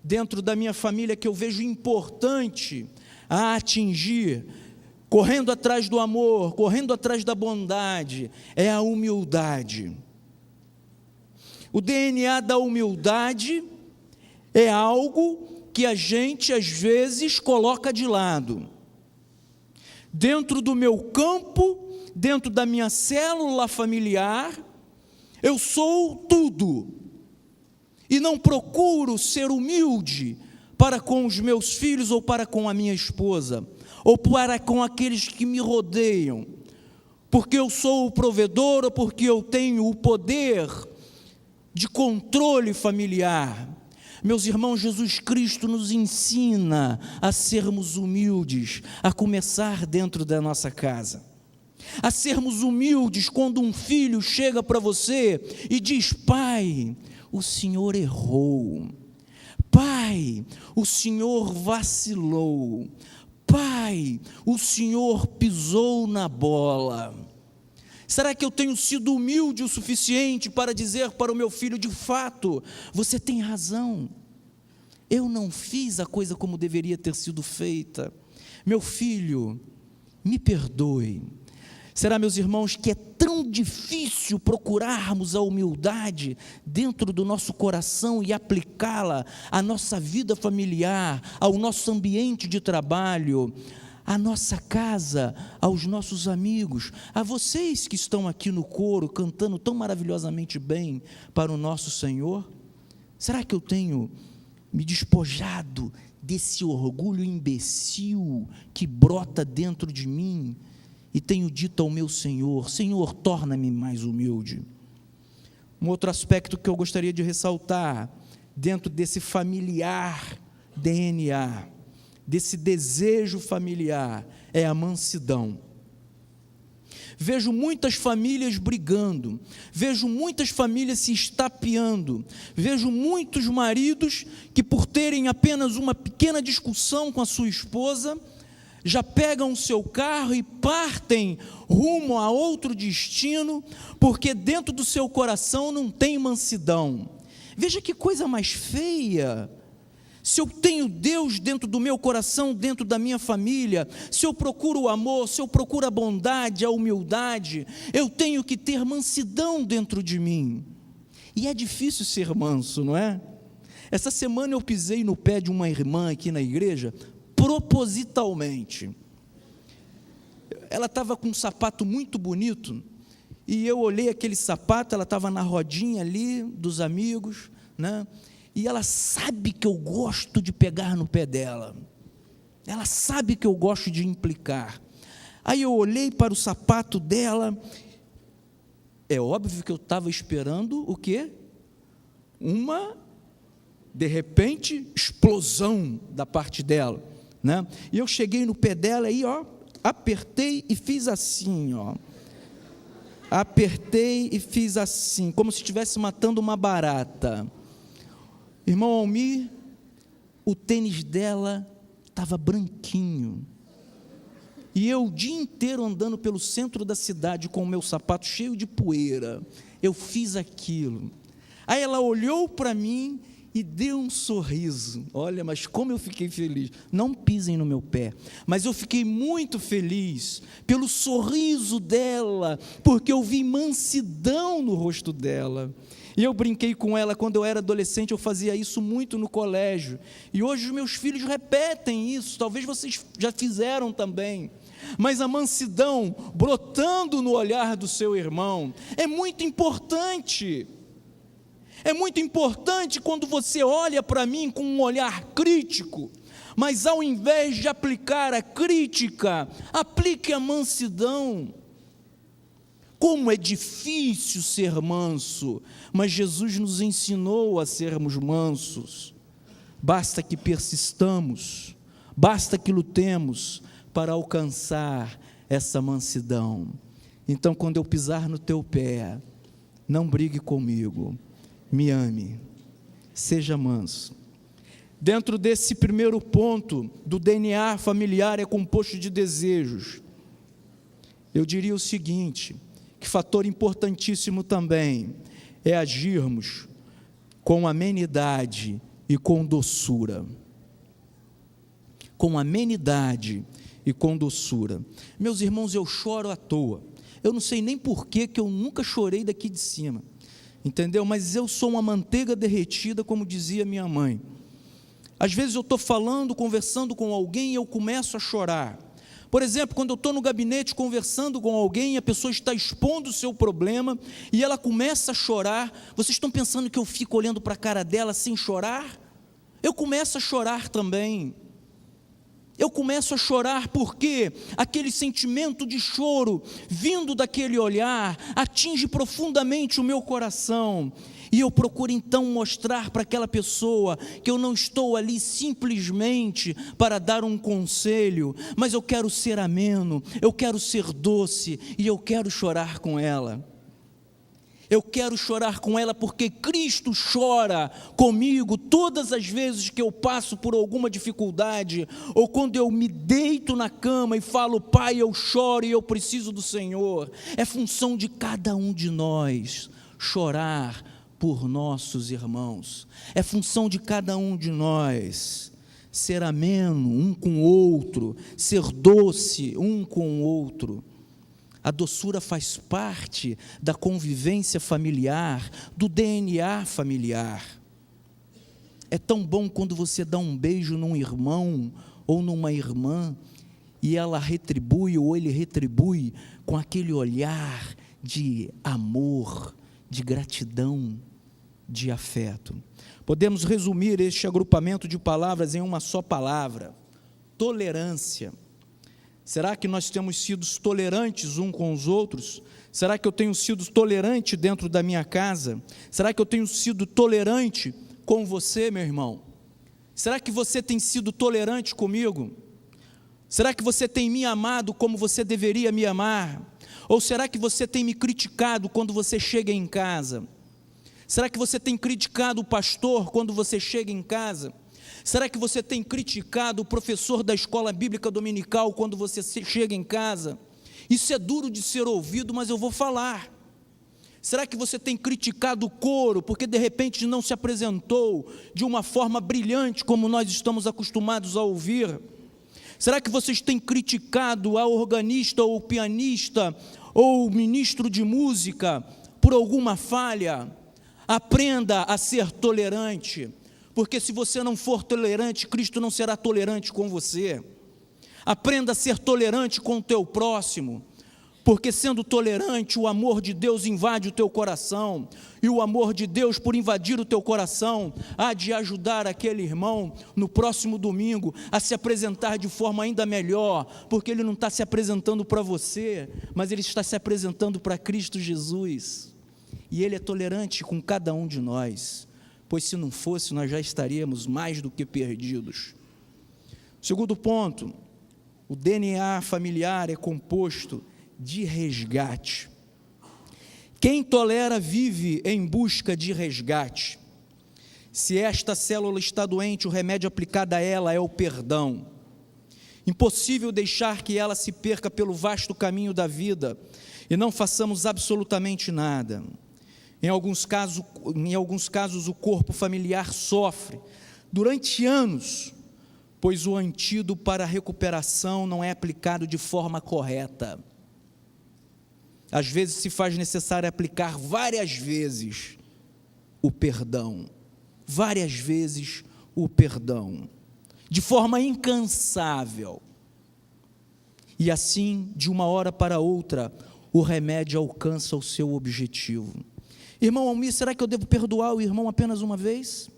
dentro da minha família que eu vejo importante a atingir, correndo atrás do amor, correndo atrás da bondade, é a humildade. O DNA da humildade é algo que a gente às vezes coloca de lado. Dentro do meu campo, dentro da minha célula familiar, eu sou tudo, e não procuro ser humilde para com os meus filhos, ou para com a minha esposa, ou para com aqueles que me rodeiam, porque eu sou o provedor, ou porque eu tenho o poder de controle familiar. Meus irmãos, Jesus Cristo nos ensina a sermos humildes, a começar dentro da nossa casa. A sermos humildes quando um filho chega para você e diz: pai, o senhor errou. Pai, o senhor vacilou. Pai, o senhor pisou na bola. Será que eu tenho sido humilde o suficiente para dizer para o meu filho: de fato, você tem razão, eu não fiz a coisa como deveria ter sido feita, meu filho, me perdoe? Será, meus irmãos, que é tão difícil procurarmos a humildade dentro do nosso coração e aplicá-la à nossa vida familiar, ao nosso ambiente de trabalho, à nossa casa, aos nossos amigos, a vocês que estão aqui no coro cantando tão maravilhosamente bem para o nosso Senhor? Será que eu tenho me despojado desse orgulho imbecil que brota dentro de mim e tenho dito ao meu Senhor: Senhor, torna-me mais humilde? Um outro aspecto que eu gostaria de ressaltar dentro desse familiar DNA, desse desejo familiar, é a mansidão. Vejo muitas famílias brigando, vejo muitas famílias se estapeando, vejo muitos maridos que, por terem apenas uma pequena discussão com a sua esposa, já pegam o seu carro e partem rumo a outro destino, porque dentro do seu coração não tem mansidão. Veja que coisa mais feia. Se eu tenho Deus dentro do meu coração, dentro da minha família, se eu procuro o amor, se eu procuro a bondade, a humildade, eu tenho que ter mansidão dentro de mim. E é difícil ser manso, não é? Essa semana eu pisei no pé de uma irmã aqui na igreja, propositalmente. Ela estava com um sapato muito bonito, e eu olhei aquele sapato, ela estava na rodinha ali dos amigos, né? e ela sabe que eu gosto de pegar no pé dela, ela sabe que eu gosto de implicar. Aí eu olhei para o sapato dela, é óbvio que eu estava esperando o quê? De repente, explosão da parte dela, né? E eu cheguei no pé dela e, apertei e fiz assim, apertei e fiz assim, como se estivesse matando uma barata. Irmão Almir, o tênis dela estava branquinho, e eu o dia inteiro andando pelo centro da cidade com o meu sapato cheio de poeira. Eu fiz aquilo. Aí ela olhou para mim e deu um sorriso. Olha, mas como eu fiquei feliz. Não pisem no meu pé, mas eu fiquei muito feliz pelo sorriso dela, porque eu vi mansidão no rosto dela. E eu brinquei com ela, quando eu era adolescente, eu fazia isso muito no colégio, e hoje os meus filhos repetem isso, talvez vocês já fizeram também, mas a mansidão brotando no olhar do seu irmão, é muito importante quando você olha para mim com um olhar crítico, mas ao invés de aplicar a crítica, aplique a mansidão. Como é difícil ser manso, mas Jesus nos ensinou a sermos mansos. Basta que persistamos, basta que lutemos para alcançar essa mansidão. Então, quando eu pisar no teu pé, não brigue comigo, me ame, seja manso. Dentro desse primeiro ponto do DNA familiar é composto de desejos. Eu diria o seguinte, que fator importantíssimo também é agirmos com amenidade e com doçura. Com amenidade e com doçura. Meus irmãos, eu choro à toa. Eu não sei nem por que eu nunca chorei daqui de cima, entendeu? Mas eu sou uma manteiga derretida, como dizia minha mãe. Às vezes eu estou falando, conversando com alguém e eu começo a chorar. Por exemplo, quando eu estou no gabinete conversando com alguém, a pessoa está expondo o seu problema e ela começa a chorar. Vocês estão pensando que eu fico olhando para a cara dela sem chorar? Eu começo a chorar também. Eu começo a chorar porque aquele sentimento de choro vindo daquele olhar atinge profundamente o meu coração. E eu procuro então mostrar para aquela pessoa que eu não estou ali simplesmente para dar um conselho, mas eu quero ser ameno, eu quero ser doce e eu quero chorar com ela. Eu quero chorar com ela porque Cristo chora comigo todas as vezes que eu passo por alguma dificuldade, ou quando eu me deito na cama e falo, Pai, eu choro e eu preciso do Senhor. É função de cada um de nós chorar por nossos irmãos. É função de cada um de nós ser ameno um com o outro, ser doce um com o outro. A doçura faz parte da convivência familiar, do DNA familiar. É tão bom quando você dá um beijo num irmão ou numa irmã e ela retribui ou ele retribui com aquele olhar de amor, de gratidão, de afeto. Podemos resumir este agrupamento de palavras em uma só palavra: tolerância. Será que nós temos sido tolerantes uns com os outros? Será que eu tenho sido tolerante dentro da minha casa? Será que eu tenho sido tolerante com você, meu irmão? Será que você tem sido tolerante comigo? Será que você tem me amado como você deveria me amar? Ou será que você tem me criticado quando você chega em casa? Será que você tem criticado o pastor quando você chega em casa? Será que você tem criticado o professor da escola bíblica dominical quando você chega em casa? Isso é duro de ser ouvido, mas eu vou falar. Será que você tem criticado o coro porque de repente não se apresentou de uma forma brilhante como nós estamos acostumados a ouvir? Será que vocês têm criticado a organista ou o pianista ou o ministro de música por alguma falha? Aprenda a ser tolerante, porque se você não for tolerante, Cristo não será tolerante com você. Aprenda a ser tolerante com o teu próximo, Porque sendo tolerante, o amor de Deus invade o teu coração, e o amor de Deus, por invadir o teu coração, há de ajudar aquele irmão no próximo domingo a se apresentar de forma ainda melhor, porque ele não está se apresentando para você, mas ele está se apresentando para Cristo Jesus, e ele é tolerante com cada um de nós, pois se não fosse, nós já estaríamos mais do que perdidos. Segundo ponto, o DNA familiar é composto de resgate. Quem tolera vive em busca de resgate. Se esta célula está doente, o remédio aplicado a ela é o perdão. Impossível deixar que ela se perca pelo vasto caminho da vida e não façamos absolutamente nada. Em alguns casos o corpo familiar sofre durante anos, pois o antídoto para a recuperação não é aplicado de forma correta. Às vezes se faz necessário aplicar várias vezes o perdão, de forma incansável. E assim, de uma hora para outra, o remédio alcança o seu objetivo. Irmão Almir, será que eu devo perdoar o irmão apenas uma vez?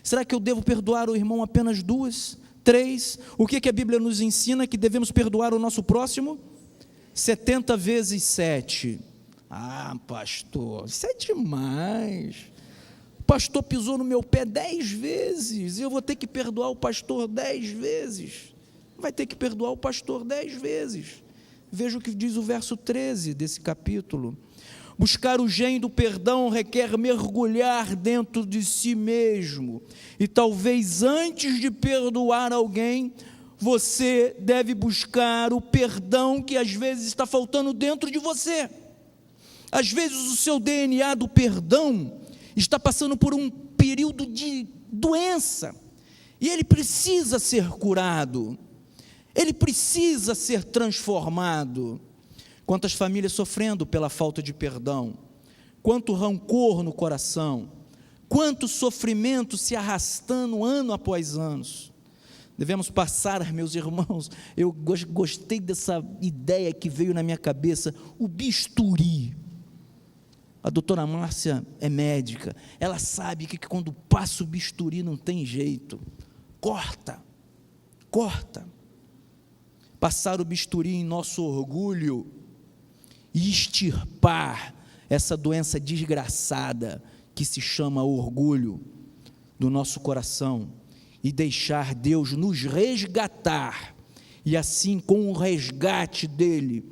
Será que eu devo perdoar o irmão apenas 2, 3? O que a Bíblia nos ensina? Que devemos perdoar o nosso próximo? 70 vezes 7. Ah, pastor, isso é demais. O pastor pisou no meu pé 10 vezes, e eu vou ter que perdoar o pastor 10 vezes. Vai ter que perdoar o pastor 10 vezes. Veja o que diz o verso 13 desse capítulo. Buscar o gen do perdão requer mergulhar dentro de si mesmo, e talvez antes de perdoar alguém, você deve buscar o perdão que às vezes está faltando dentro de você. Às vezes o seu DNA do perdão está passando por um período de doença, e ele precisa ser curado, ele precisa ser transformado. Quantas famílias sofrendo pela falta de perdão, quanto rancor no coração, quanto sofrimento se arrastando ano após ano. Devemos passar, meus irmãos, eu gostei dessa ideia que veio na minha cabeça, o bisturi. A doutora Márcia é médica, ela sabe que quando passa o bisturi não tem jeito, corta. Passar o bisturi em nosso orgulho e extirpar essa doença desgraçada que se chama orgulho do nosso coração, e deixar Deus nos resgatar, e assim, com o resgate dele,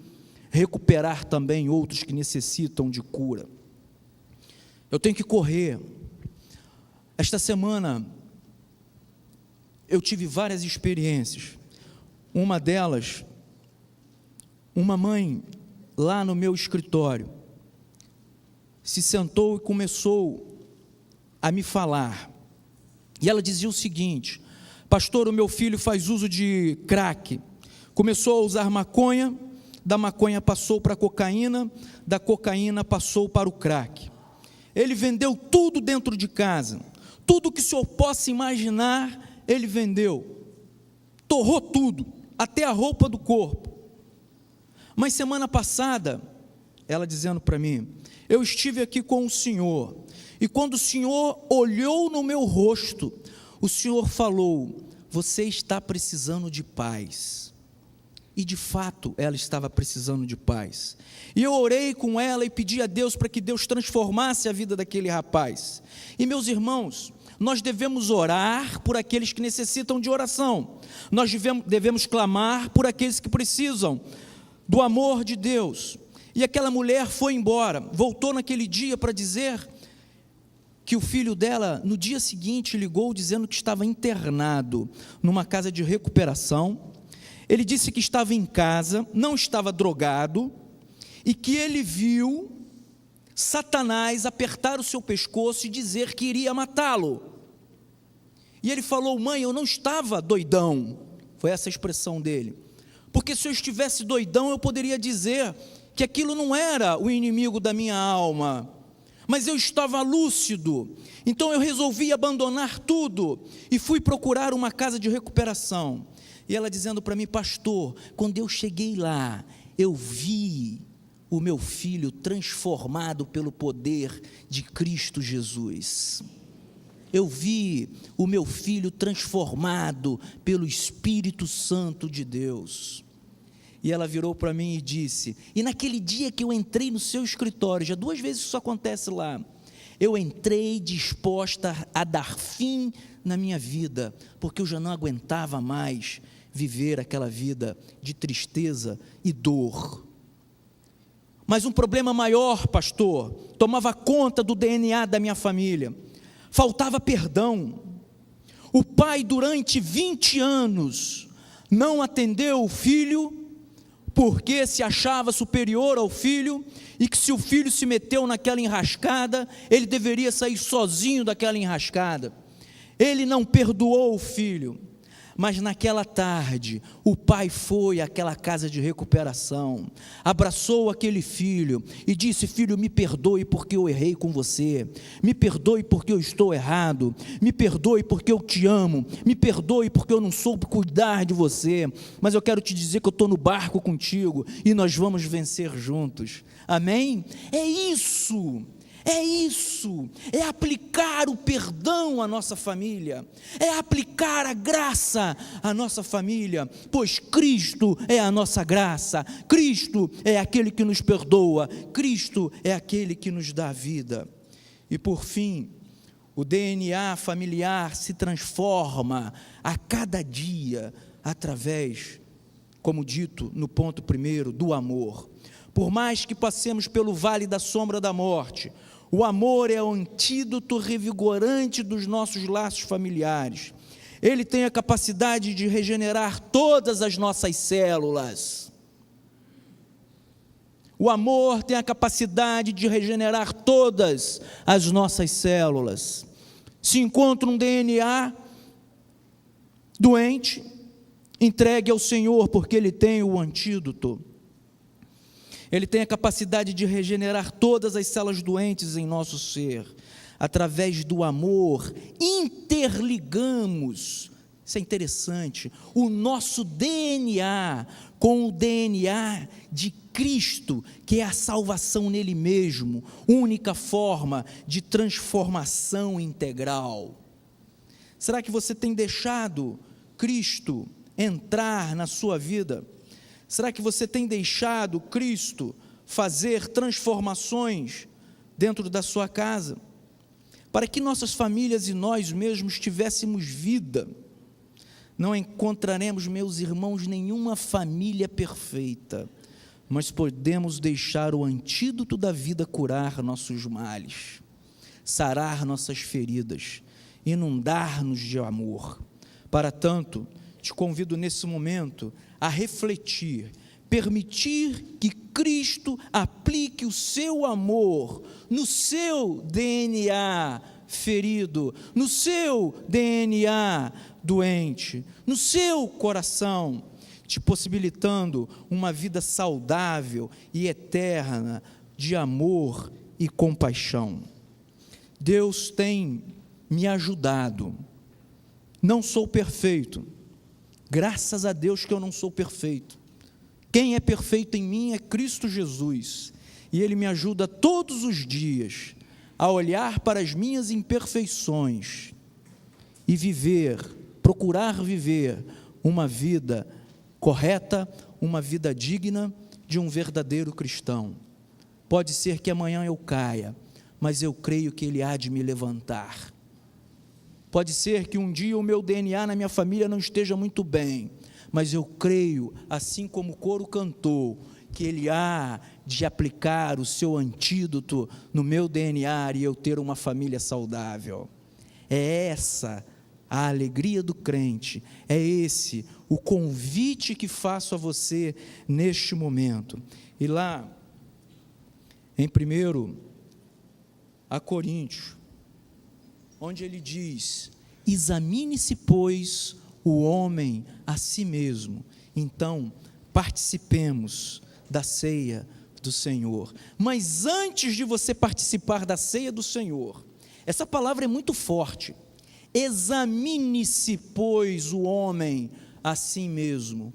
recuperar também outros que necessitam de cura. Eu tenho que correr. Esta semana, eu tive várias experiências. Uma delas, uma mãe, lá no meu escritório, se sentou e começou a me falar. E ela dizia o seguinte: pastor, o meu filho faz uso de crack, começou a usar maconha, da maconha passou para a cocaína, da cocaína passou para o crack. Ele vendeu tudo dentro de casa, tudo que o senhor possa imaginar, ele vendeu, torrou tudo, até a roupa do corpo. Mas semana passada, ela dizendo para mim, eu estive aqui com o senhor, e quando o senhor olhou no meu rosto, o senhor falou, você está precisando de paz. E de fato, ela estava precisando de paz. E eu orei com ela e pedi a Deus para que Deus transformasse a vida daquele rapaz. E meus irmãos, nós devemos orar por aqueles que necessitam de oração. Nós devemos clamar por aqueles que precisam do amor de Deus. E aquela mulher foi embora, voltou naquele dia para dizer que o filho dela, no dia seguinte, ligou dizendo que estava internado numa casa de recuperação. Ele disse que estava em casa, não estava drogado, e que ele viu Satanás apertar o seu pescoço e dizer que iria matá-lo. E ele falou, mãe, eu não estava doidão, foi essa a expressão dele, porque se eu estivesse doidão, eu poderia dizer que aquilo não era o inimigo da minha alma, mas eu estava lúcido, então eu resolvi abandonar tudo, e fui procurar uma casa de recuperação. E ela dizendo para mim, pastor, quando eu cheguei lá, eu vi o meu filho transformado pelo poder de Cristo Jesus. Eu vi o meu filho transformado pelo Espírito Santo de Deus. E ela virou para mim e disse, e naquele dia que eu entrei no seu escritório, já 2 vezes isso acontece lá, eu entrei disposta a dar fim na minha vida, porque eu já não aguentava mais viver aquela vida de tristeza e dor. Mas um problema maior, pastor, tomava conta do DNA da minha família. Faltava perdão. O pai, durante 20 anos, não atendeu o filho, porque se achava superior ao filho, e que se o filho se meteu naquela enrascada, ele deveria sair sozinho daquela enrascada. Ele não perdoou o filho. Mas naquela tarde, o pai foi àquela casa de recuperação, abraçou aquele filho e disse, filho, me perdoe porque eu errei com você, me perdoe porque eu estou errado, me perdoe porque eu te amo, me perdoe porque eu não soube cuidar de você, mas eu quero te dizer que eu estou no barco contigo e nós vamos vencer juntos, amém? É isso, é aplicar o perdão à nossa família, é aplicar a graça à nossa família, pois Cristo é a nossa graça, Cristo é aquele que nos perdoa, Cristo é aquele que nos dá vida. E por fim, o DNA familiar se transforma a cada dia através, como dito no ponto primeiro, do amor. Por mais que passemos pelo vale da sombra da morte, o amor é o antídoto revigorante dos nossos laços familiares. Ele tem a capacidade de regenerar todas as nossas células. O amor tem a capacidade de regenerar todas as nossas células. Se encontra um DNA doente, entregue ao Senhor, porque Ele tem o antídoto. Ele tem a capacidade de regenerar todas as células doentes em nosso ser. Através do amor, interligamos, isso é interessante, o nosso DNA com o DNA de Cristo, que é a salvação nele mesmo, única forma de transformação integral. Será que você tem deixado Cristo entrar na sua vida? Será que você tem deixado Cristo fazer transformações dentro da sua casa? Para que nossas famílias e nós mesmos tivéssemos vida. Não encontraremos, meus irmãos, nenhuma família perfeita, mas podemos deixar o antídoto da vida curar nossos males, sarar nossas feridas, inundar-nos de amor. Para tanto, te convido nesse momento a refletir, permitir que Cristo aplique o seu amor no seu DNA ferido, no seu DNA doente, no seu coração, te possibilitando uma vida saudável e eterna de amor e compaixão. Deus tem me ajudado. Não sou perfeito. Graças a Deus que eu não sou perfeito. Quem é perfeito em mim é Cristo Jesus. E Ele me ajuda todos os dias a olhar para as minhas imperfeições e procurar viver uma vida correta, uma vida digna de um verdadeiro cristão. Pode ser que amanhã eu caia, mas eu creio que Ele há de me levantar. Pode ser que um dia o meu DNA na minha família não esteja muito bem, mas eu creio, assim como o coro cantou, que Ele há de aplicar o seu antídoto no meu DNA e eu ter uma família saudável. É essa a alegria do crente, é esse o convite que faço a você neste momento. E lá, em 1 Coríntios, onde ele diz, examine-se, pois, o homem a si mesmo. Então, participemos da ceia do Senhor. Mas antes de você participar da ceia do Senhor, essa palavra é muito forte. Examine-se, pois, o homem a si mesmo.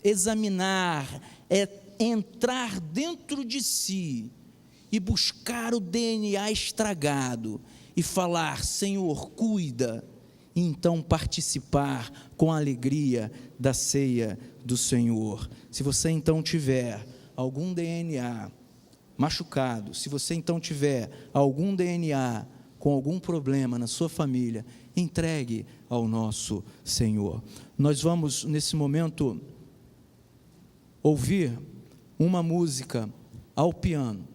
Examinar é entrar dentro de si e buscar o DNA estragado e falar: Senhor, cuida, e então participar com alegria da ceia do Senhor. Se você então tiver algum DNA machucado, se você então tiver algum DNA com algum problema na sua família, entregue ao nosso Senhor. Nós vamos, nesse momento, ouvir uma música ao piano.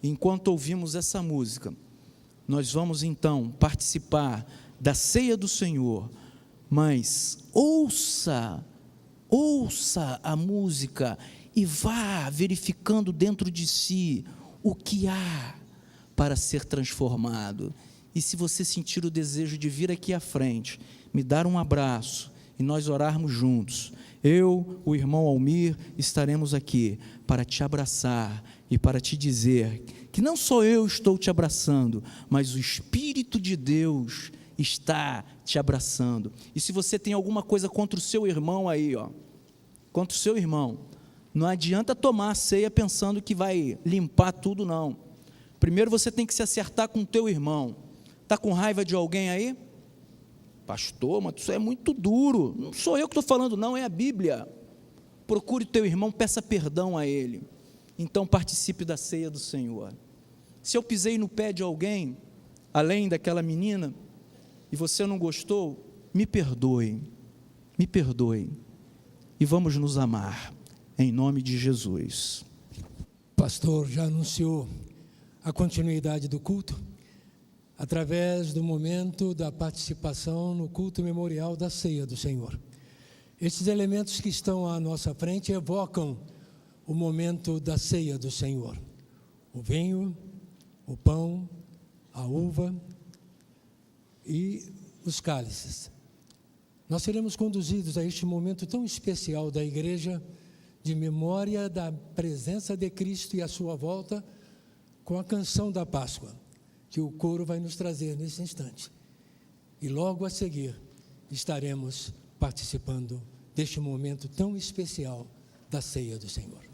Enquanto ouvimos essa música, nós vamos então participar da ceia do Senhor, mas ouça a música e vá verificando dentro de si o que há para ser transformado. E se você sentir o desejo de vir aqui à frente, me dar um abraço e nós orarmos juntos, eu, o irmão Almir, estaremos aqui para te abraçar e para te dizer que não só eu estou te abraçando, mas o Espírito de Deus está te abraçando. E se você tem alguma coisa contra o seu irmão aí, contra o seu irmão, não adianta tomar a ceia pensando que vai limpar tudo, não. Primeiro você tem que se acertar com o teu irmão. Está com raiva de alguém aí? Pastor, mas isso é muito duro. Não sou eu que estou falando, não, é a Bíblia. Procure o teu irmão, peça perdão a ele. Então participe da ceia do Senhor. Se eu pisei no pé de alguém, além daquela menina, e você não gostou, me perdoe, e vamos nos amar, em nome de Jesus. Pastor já anunciou a continuidade do culto, através do momento da participação no culto memorial da ceia do Senhor. Esses elementos que estão à nossa frente evocam o momento da ceia do Senhor. O vinho, o pão, a uva e os cálices. Nós seremos conduzidos a este momento tão especial da igreja, de memória da presença de Cristo e a sua volta, com a canção da Páscoa, que o coro vai nos trazer nesse instante. E logo a seguir, estaremos participando deste momento tão especial da ceia do Senhor.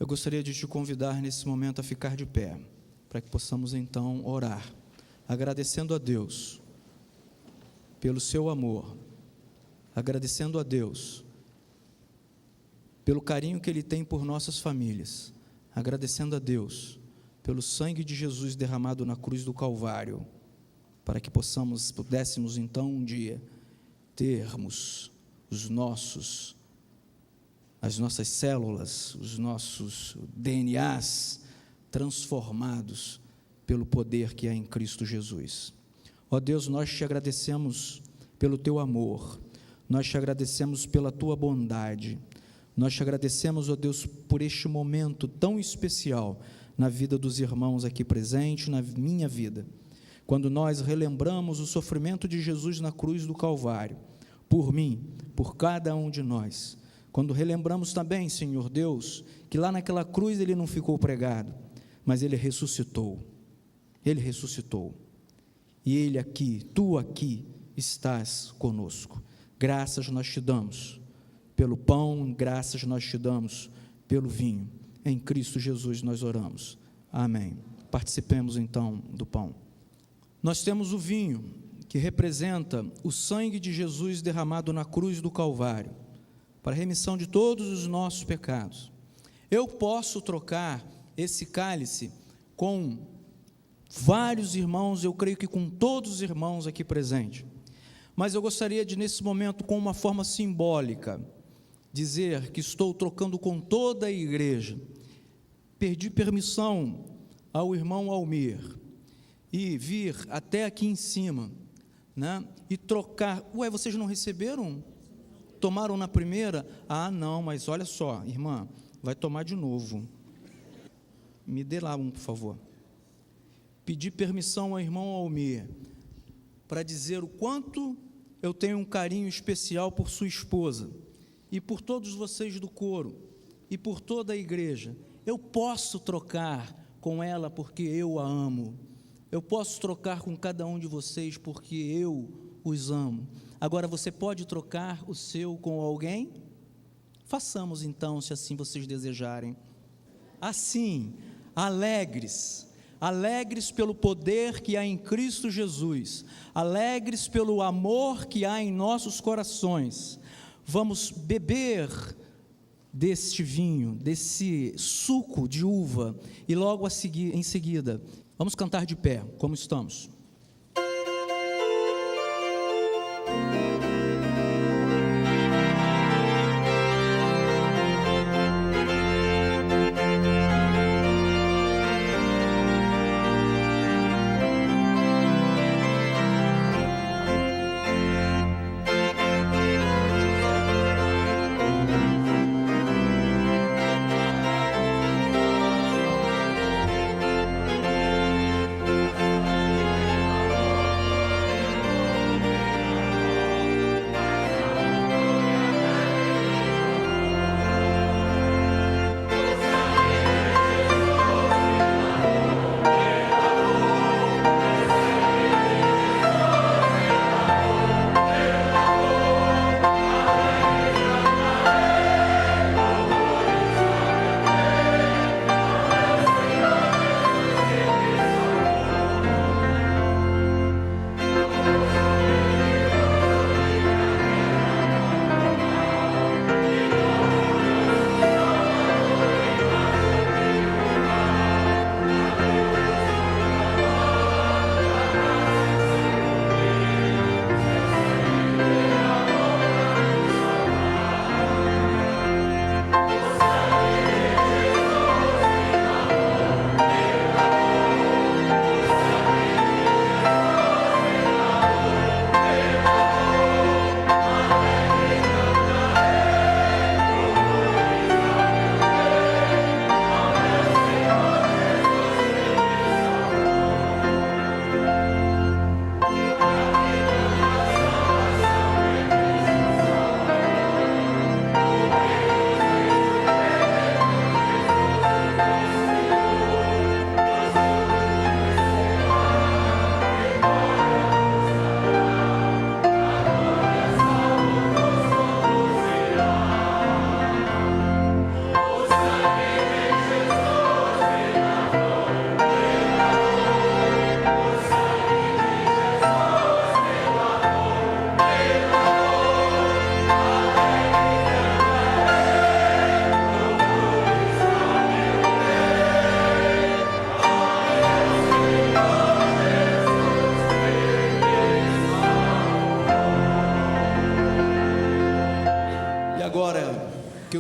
Eu gostaria de te convidar nesse momento a ficar de pé, para que possamos então orar, agradecendo a Deus pelo seu amor, agradecendo a Deus pelo carinho que Ele tem por nossas famílias, agradecendo a Deus pelo sangue de Jesus derramado na cruz do Calvário, para que pudéssemos então um dia termos as nossas células, os nossos DNAs transformados pelo poder que há em Cristo Jesus. Ó Deus, nós te agradecemos pelo teu amor, nós te agradecemos pela tua bondade, nós te agradecemos, ó Deus, por este momento tão especial na vida dos irmãos aqui presentes, na minha vida, quando nós relembramos o sofrimento de Jesus na cruz do Calvário, por mim, por cada um de nós, quando relembramos também, Senhor Deus, que lá naquela cruz Ele não ficou pregado, mas Ele ressuscitou, e Ele aqui, Tu aqui, estás conosco. Graças nós te damos pelo pão, graças nós te damos pelo vinho. Em Cristo Jesus nós oramos. Amém. Participemos então do pão. Nós temos o vinho, que representa o sangue de Jesus derramado na cruz do Calvário, para a remissão de todos os nossos pecados. Eu posso trocar esse cálice com vários irmãos, eu creio que com todos os irmãos aqui presentes, mas eu gostaria de, nesse momento, com uma forma simbólica, dizer que estou trocando com toda a igreja. Pedi permissão ao irmão Almir e vir até aqui em cima, né, e trocar. Ué, vocês não receberam? Tomaram na primeira? Ah, não, mas olha só, irmã, vai tomar de novo. Me dê lá um, por favor. Pedi permissão ao irmão Almir para dizer o quanto eu tenho um carinho especial por sua esposa e por todos vocês do coro e por toda a igreja. Eu posso trocar com ela porque eu a amo. Eu posso trocar com cada um de vocês porque eu os amo. Agora, você pode trocar o seu com alguém? Façamos então, se assim vocês desejarem. Assim, alegres pelo poder que há em Cristo Jesus, alegres pelo amor que há em nossos corações, vamos beber deste vinho, desse suco de uva, e logo em seguida, vamos cantar de pé, como estamos.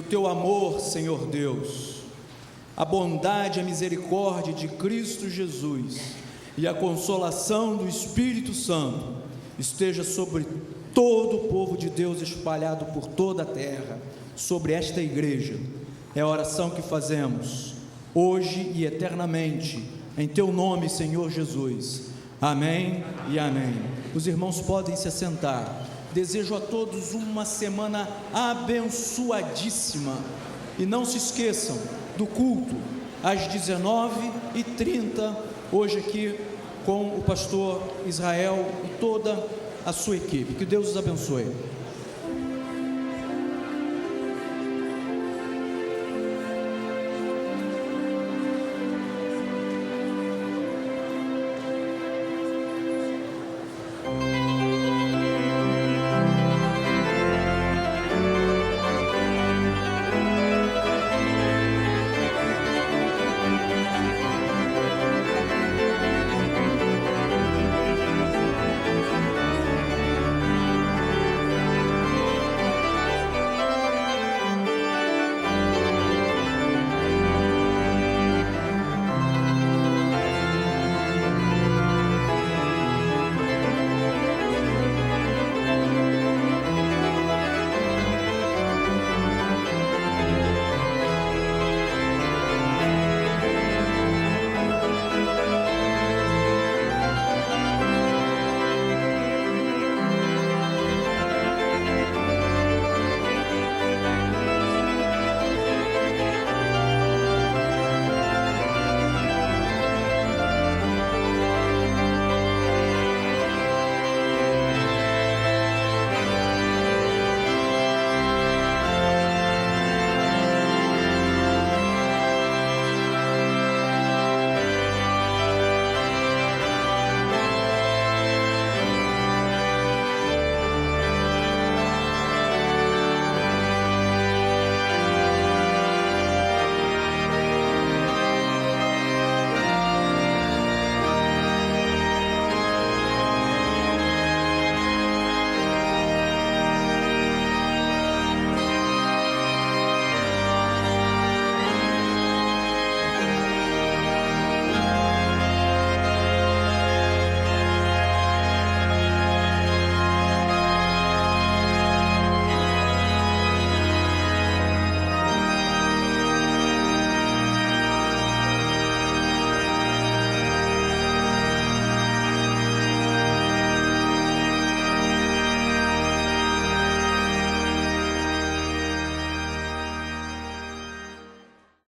teu amor, Senhor Deus, a bondade e a misericórdia de Cristo Jesus e a consolação do Espírito Santo esteja sobre todo o povo de Deus espalhado por toda a terra, sobre esta igreja. É a oração que fazemos hoje e eternamente, em teu nome, Senhor Jesus. Amém e amém. Os irmãos podem se assentar. Desejo a todos uma semana abençoadíssima. E não se esqueçam do culto às 19h30, hoje aqui com o pastor Israel e toda a sua equipe. Que Deus os abençoe.